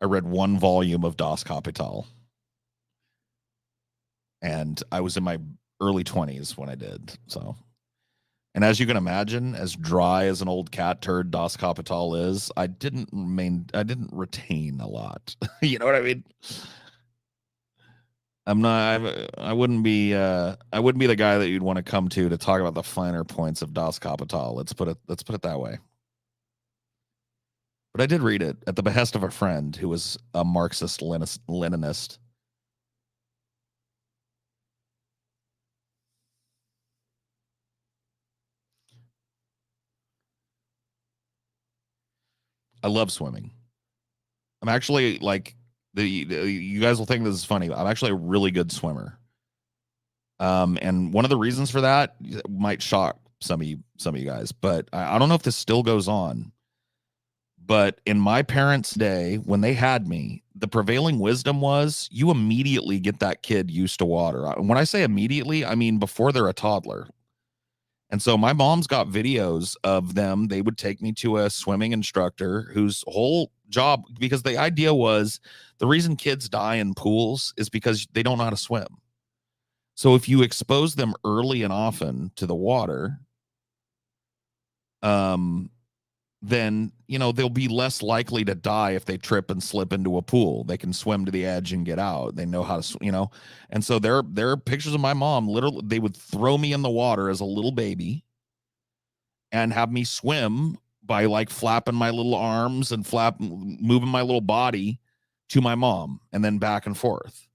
I read 1 volume of Das Kapital. And I was in my early 20s when I did. So, and as you can imagine, as dry as an old cat turd Das Kapital is, I didn't retain a lot. You know what I mean? I wouldn't be the guy that you'd want to come to talk about the finer points of Das Kapital. Let's put it that way. But I did read it at the behest of a friend who was a Marxist Leninist. I love swimming. I'm actually like you guys will think this is funny. I'm actually a really good swimmer. And one of the reasons for that might shock some of you guys, but I don't know if this still goes on. But in my parents' day, when they had me, the prevailing wisdom was you immediately get that kid used to water. When I say immediately, I mean before they're a toddler. And so my mom's got videos of them. They would take me to a swimming instructor whose whole job, because the idea was the reason kids die in pools is because they don't know how to swim. So if you expose them early and often to the water, then, you know, they'll be less likely to die if they trip and slip into a pool. They can swim to the edge and get out. They know how to, you know. And so there are pictures of my mom. Literally, they would throw me in the water as a little baby and have me swim by like flapping my little arms and moving my little body to my mom and then back and forth.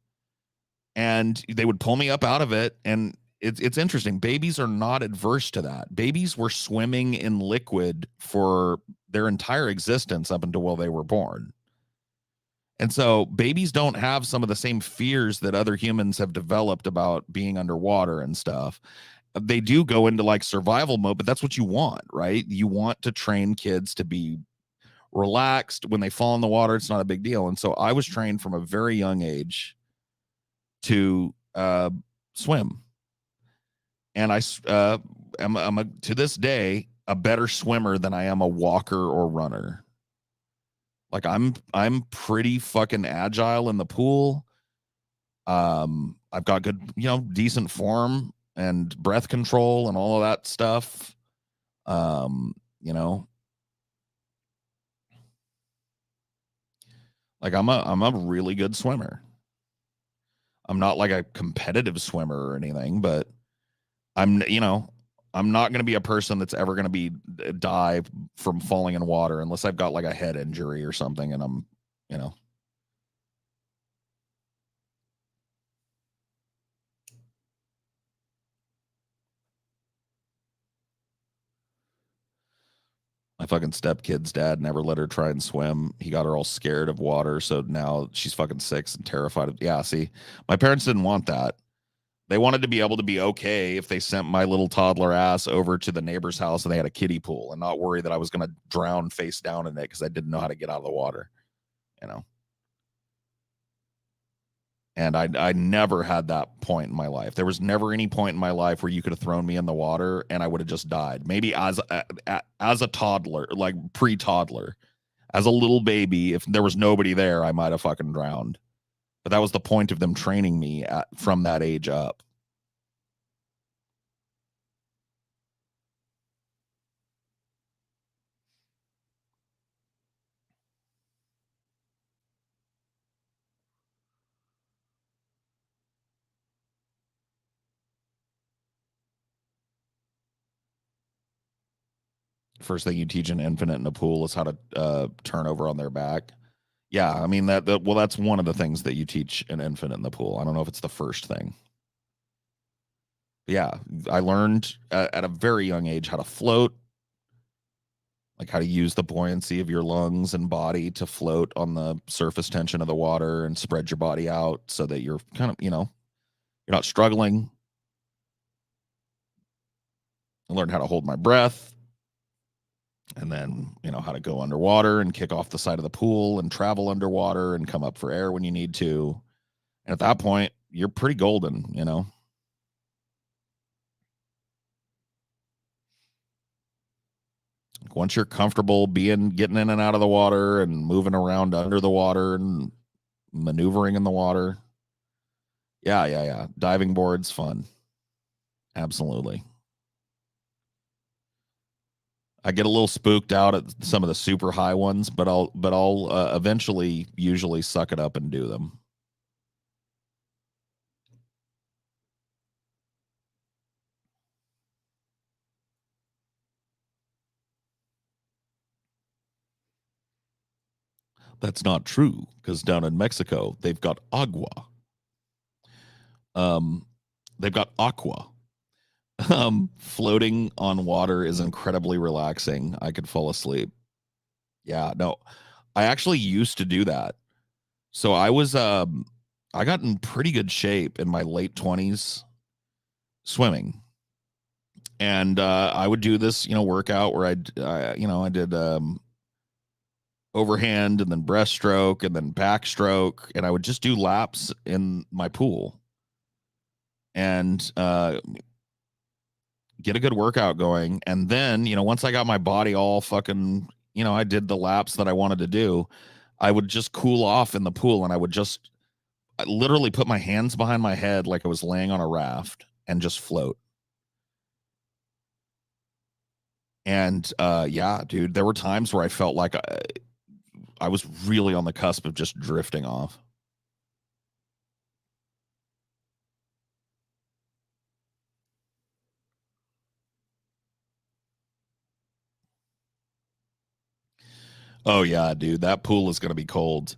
And they would pull me up out of it. And it's interesting. Babies are not adverse to that. Babies were swimming in liquid for their entire existence up until they were born. And so babies don't have some of the same fears that other humans have developed about being underwater and stuff. They do go into like survival mode, but that's what you want, right? You want to train kids to be relaxed. When they fall in the water, it's not a big deal. And so I was trained from a very young age to swim. And I am to this day a better swimmer than I am a walker or runner. Like I'm pretty fucking agile in the pool. I've got good, you know, decent form and breath control and all of that stuff. You know, like I'm a really good swimmer. I'm not like a competitive swimmer or anything, but I'm not going to be a person that's ever going to die from falling in water unless I've got like a head injury or something. And I'm, you know, my fucking stepkid's dad never let her try and swim. He got her all scared of water. So now she's fucking 6 and terrified of, yeah, see, my parents didn't want that. They wanted to be able to be okay if they sent my little toddler ass over to the neighbor's house and they had a kiddie pool and not worry that I was going to drown face down in it because I didn't know how to get out of the water, you know. And I never had that point in my life. There was never any point in my life where you could have thrown me in the water and I would have just died. Maybe as a toddler, like pre-toddler, as a little baby, if there was nobody there, I might have fucking drowned. But that was the point of them training me from that age up. First thing you teach an infant in a pool is how to turn over on their back. Yeah, I mean well, that's one of the things that you teach an infant in the pool. I don't know if it's the first thing. But yeah, I learned at a very young age how to float, like how to use the buoyancy of your lungs and body to float on the surface tension of the water and spread your body out so that you're kind of, you know, you're not struggling. I learned how to hold my breath. And then, you know, how to go underwater and kick off the side of the pool and travel underwater and come up for air when you need to. And at that point, you're pretty golden, you know. Once you're comfortable getting in and out of the water and moving around under the water and maneuvering in the water, Yeah. Diving board's fun. Absolutely. I get a little spooked out at some of the super high ones, but I'll eventually usually suck it up and do them. That's not true because down in Mexico they've got agua. They've got aqua. Floating on water is incredibly relaxing. I could fall asleep. Yeah, no, I actually used to do that. So I got in pretty good shape in my late 20s swimming. And I would do this, workout where I did overhand and then breaststroke and then backstroke, and I would just do laps in my pool and get a good workout going. And then, once I got my body all fucking, I did the laps that I wanted to do, I would just cool off in the pool, and I literally put my hands behind my head like I was laying on a raft and just float. And yeah, dude, there were times where I felt like I was really on the cusp of just drifting off. Oh yeah, dude, that pool is going to be cold.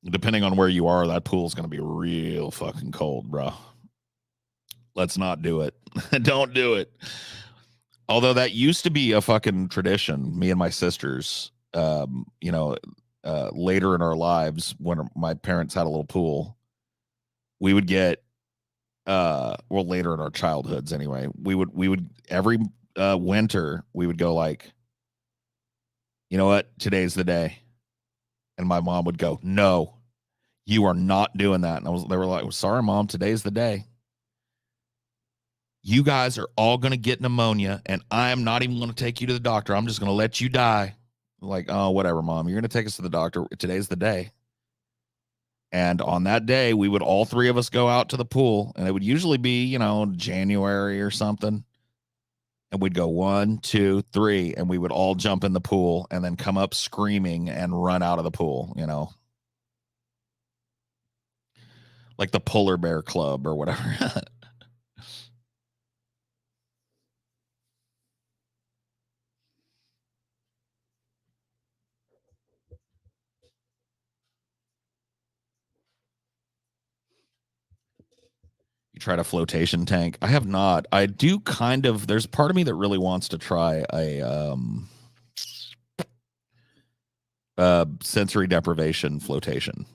Depending on where you are, that pool is going to be real fucking cold, bro. Let's not do it. Don't do it. Although that used to be a fucking tradition, me and my sisters, later in our lives when my parents had a little pool, we would get well, later in our childhoods anyway, we would every winter we would go like, you know what, today's the day. And my mom would go, no, you are not doing that. And they were like, sorry, Mom, today's the day. You guys are all going to get pneumonia, and I'm not even going to take you to the doctor. I'm just going to let you die. Like, oh, whatever, Mom. You're going to take us to the doctor. Today's the day. And on that day, we would all three of us go out to the pool, and it would usually be, January or something. And we'd go 1, 2, 3, and we would all jump in the pool and then come up screaming and run out of the pool, like the Polar Bear Club or whatever. You tried a flotation tank? I have not. I do kind of. There's part of me that really wants to try a sensory deprivation flotation.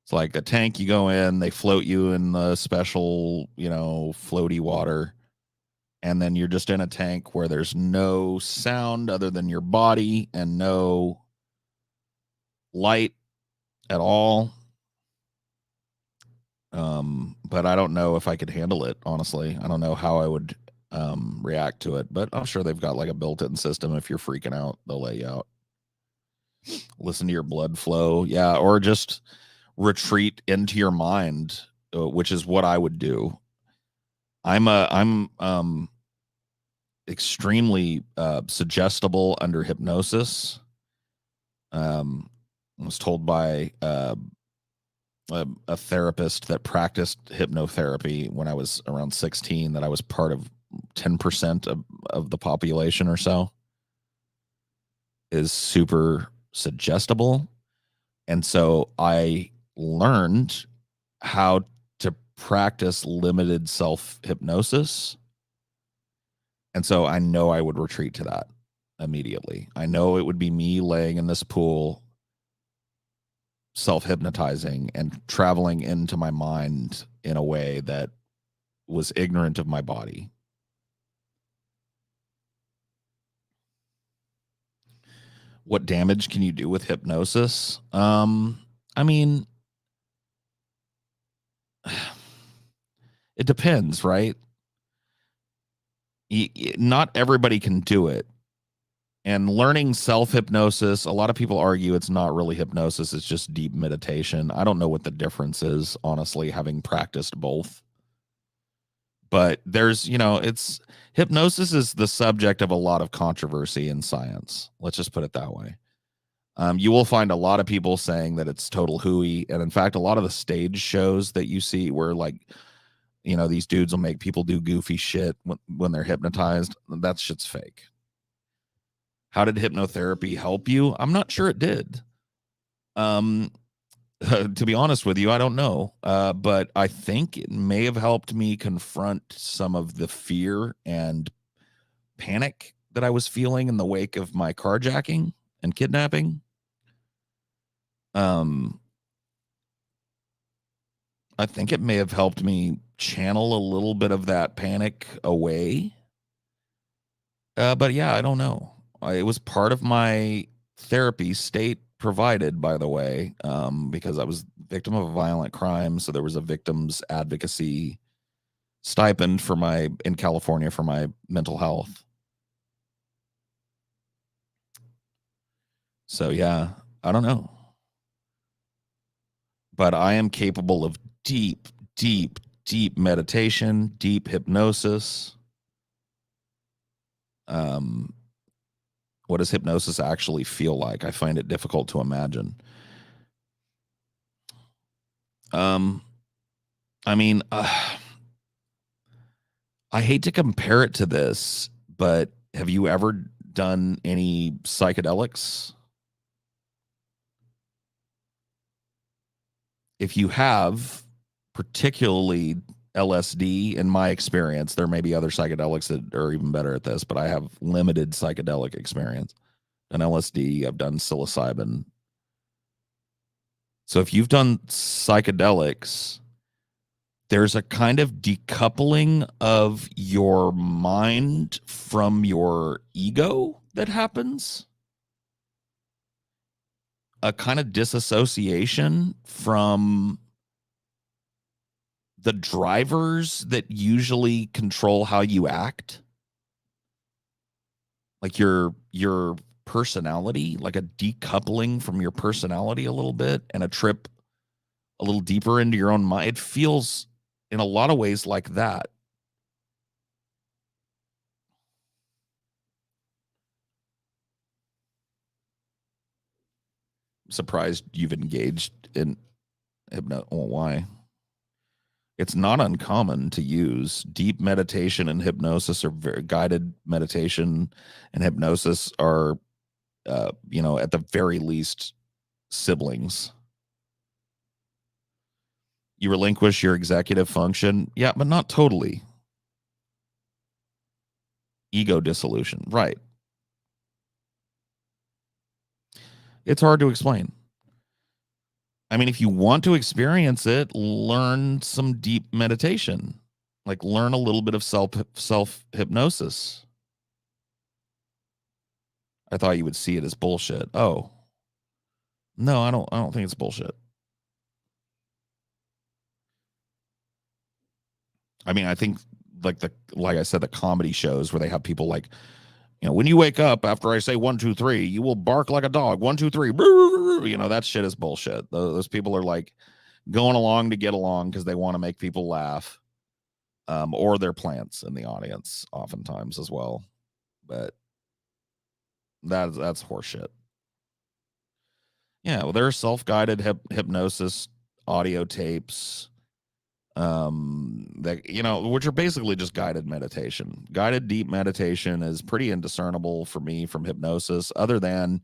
It's like a tank. You go in, they float you in the special, floaty water, and then you're just in a tank where there's no sound other than your body and no light at all. But I don't know if I could handle it, honestly. I don't know how I would react to it, but I'm sure they've got like a built-in system. If you're freaking out, they'll let you out. Listen to your blood flow. Yeah, or just retreat into your mind, which is what I would do. I'm extremely suggestible under hypnosis. I was told by a therapist that practiced hypnotherapy when I was around 16 that I was part of 10% of the population or so is super suggestible. And so I learned how to practice limited self hypnosis. And so I know I would retreat to that immediately. I know it would be me laying in this pool self-hypnotizing and traveling into my mind in a way that was ignorant of my body. What damage can you do with hypnosis? I mean, it depends, right? Not everybody can do it. And learning self-hypnosis, a lot of people argue it's not really hypnosis, it's just deep meditation. I don't know what the difference is, honestly, having practiced both. But there's, it's hypnosis is the subject of a lot of controversy in science. Let's just put it that way. You will find a lot of people saying that it's total hooey. And in fact, a lot of the stage shows that you see where these dudes will make people do goofy shit when they're hypnotized. That shit's fake. How did hypnotherapy help you? I'm not sure it did. To be honest with you, I don't know. But I think it may have helped me confront some of the fear and panic that I was feeling in the wake of my carjacking and kidnapping. I think it may have helped me channel a little bit of that panic away. But yeah, I don't know. It was part of my therapy, state provided, by the way, because I was victim of a violent crime. So there was a victims advocacy stipend in California for my mental health. So yeah, I don't know. But I am capable of deep, deep, deep meditation, deep hypnosis. What does hypnosis actually feel like? I find it difficult to imagine. I mean, I hate to compare it to this, but have you ever done any psychedelics? If you have, particularly LSD, in my experience, there may be other psychedelics that are even better at this, but I have limited psychedelic experience. Done LSD, I've done psilocybin. So if you've done psychedelics, there's a kind of decoupling of your mind from your ego that happens. A kind of disassociation from the drivers that usually control how you act. Like your personality, like a decoupling from your personality a little bit, and a trip a little deeper into your own mind. It feels in a lot of ways like that. I'm surprised you've engaged in hypno. Well, why? It's not uncommon to use deep meditation and hypnosis, or very guided meditation and hypnosis are, at the very least, siblings. You relinquish your executive function. Yeah, but not totally. Ego dissolution. Right. It's hard to explain. I mean, if you want to experience it, learn some deep meditation. Like learn a little bit of self hypnosis. I thought you would see it as bullshit. Oh. No, I don't think it's bullshit. I mean, I think like I said, the comedy shows where they have people like, when you wake up after I say 1, 2, 3, you will bark like a dog. 1, 2, 3. That shit is bullshit. Those people are like going along to get along because they want to make people laugh. Or they're plants in the audience, oftentimes as well. But that's horseshit. Yeah, well, there are self-guided hypnosis audio tapes, that which are basically just guided meditation. Guided deep meditation is pretty indiscernible for me from hypnosis, other than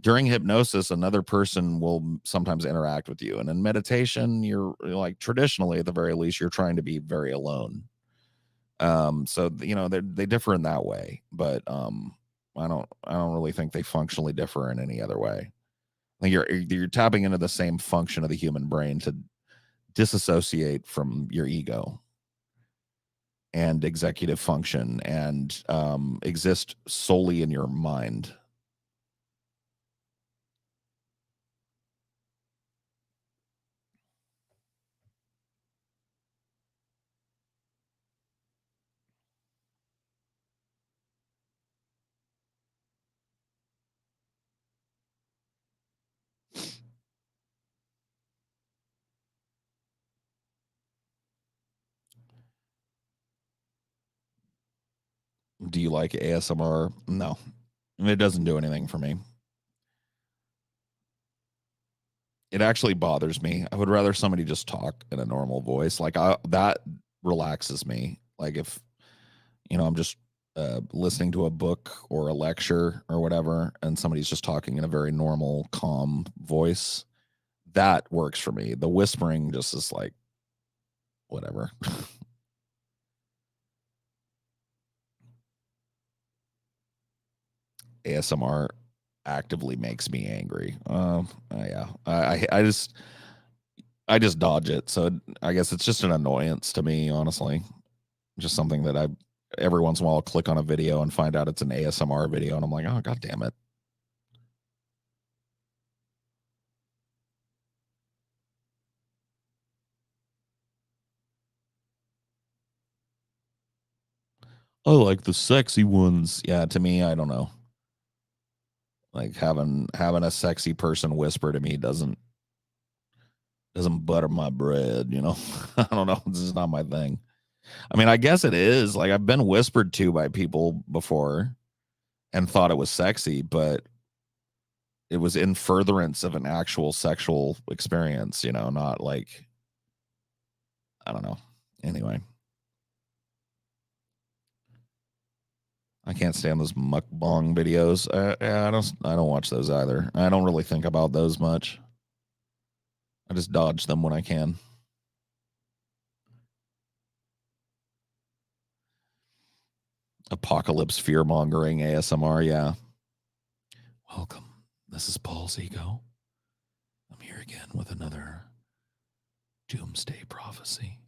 during hypnosis another person will sometimes interact with you, and in meditation you're like, traditionally at the very least, you're trying to be very alone. So they differ in that way, but I don't really think they functionally differ in any other way. I think you're tapping into the same function of the human brain to disassociate from your ego and executive function and exist solely in your mind. Do you like ASMR? No, it doesn't do anything for me. It actually bothers me. I would rather somebody just talk in a normal voice. Like that relaxes me. Like if I'm just listening to a book or a lecture or whatever, and somebody's just talking in a very normal, calm voice, that works for me. The whispering just is like, whatever. ASMR actively makes me angry. Yeah, I just dodge it. So I guess it's just an annoyance to me, honestly. Just something that I every once in a while I'll click on a video and find out it's an ASMR video, and I'm like, oh god damn it. I like the sexy ones. Yeah, to me, I don't know. Like having a sexy person whisper to me doesn't butter my bread, I don't know. This is not my thing. I mean, I guess it is. Like I've been whispered to by people before and thought it was sexy, but it was in furtherance of an actual sexual experience, not like I don't know. Anyway. I can't stand those mukbang videos. I don't watch those either. I don't really think about those much. I just dodge them when I can. Apocalypse fear mongering ASMR, yeah. Welcome. This is Paul's Ego. I'm here again with another doomsday prophecy.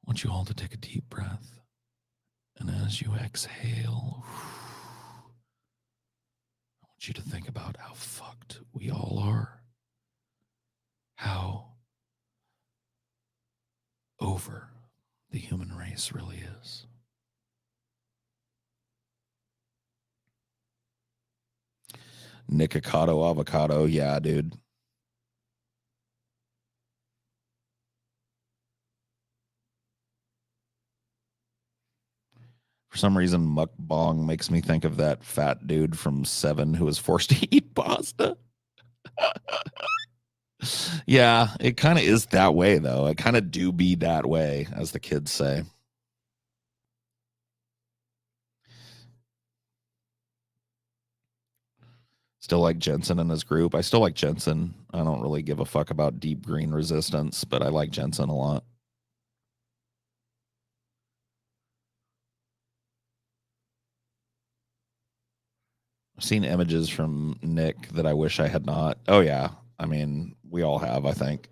I want you all to take a deep breath. And as you exhale, I want you to think about how fucked we all are. How over the human race really is. Nikocado avocado, yeah, dude. For some reason, mukbang makes me think of that fat dude from Seven who was forced to eat pasta. Yeah, it kind of is that way, though. It kind of do be that way, as the kids say. Still like Jensen and his group. I still like Jensen. I don't really give a fuck about Deep Green Resistance, but I like Jensen a lot. I've seen images from Nick that I wish I had not. Oh, yeah. I mean, we all have, I think.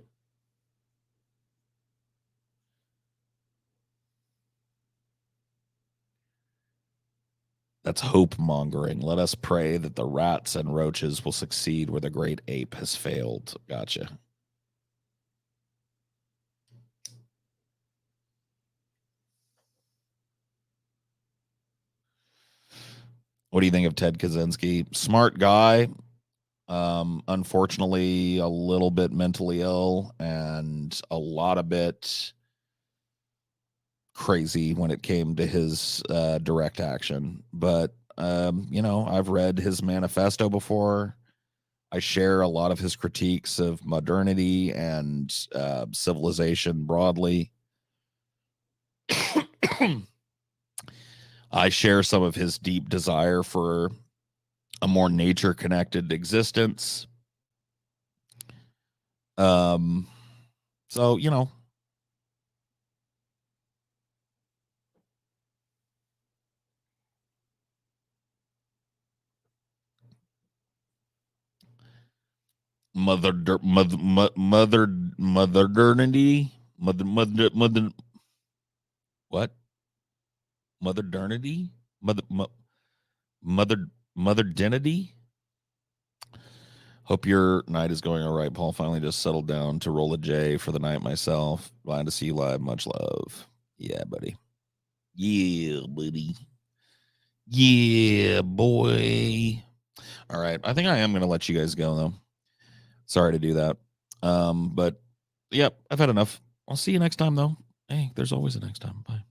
That's hope mongering. Let us pray that the rats and roaches will succeed where the great ape has failed. Gotcha. What do you think of Ted Kaczynski? Smart guy. Unfortunately, a little bit mentally ill and a lot of bit crazy when it came to his direct action. But, I've read his manifesto before. I share a lot of his critiques of modernity and civilization broadly. I share some of his deep desire for a more nature connected existence. So, modernity, what? Modernity, modernity. Hope your night is going all right, Paul. Finally just settled down to roll a J for the night myself. Glad to see you live. Much love. Yeah, buddy. Yeah, buddy. Yeah, boy. All right. I think I am going to let you guys go, though. Sorry to do that. But, yep, I've had enough. I'll see you next time, though. Hey, there's always a next time. Bye.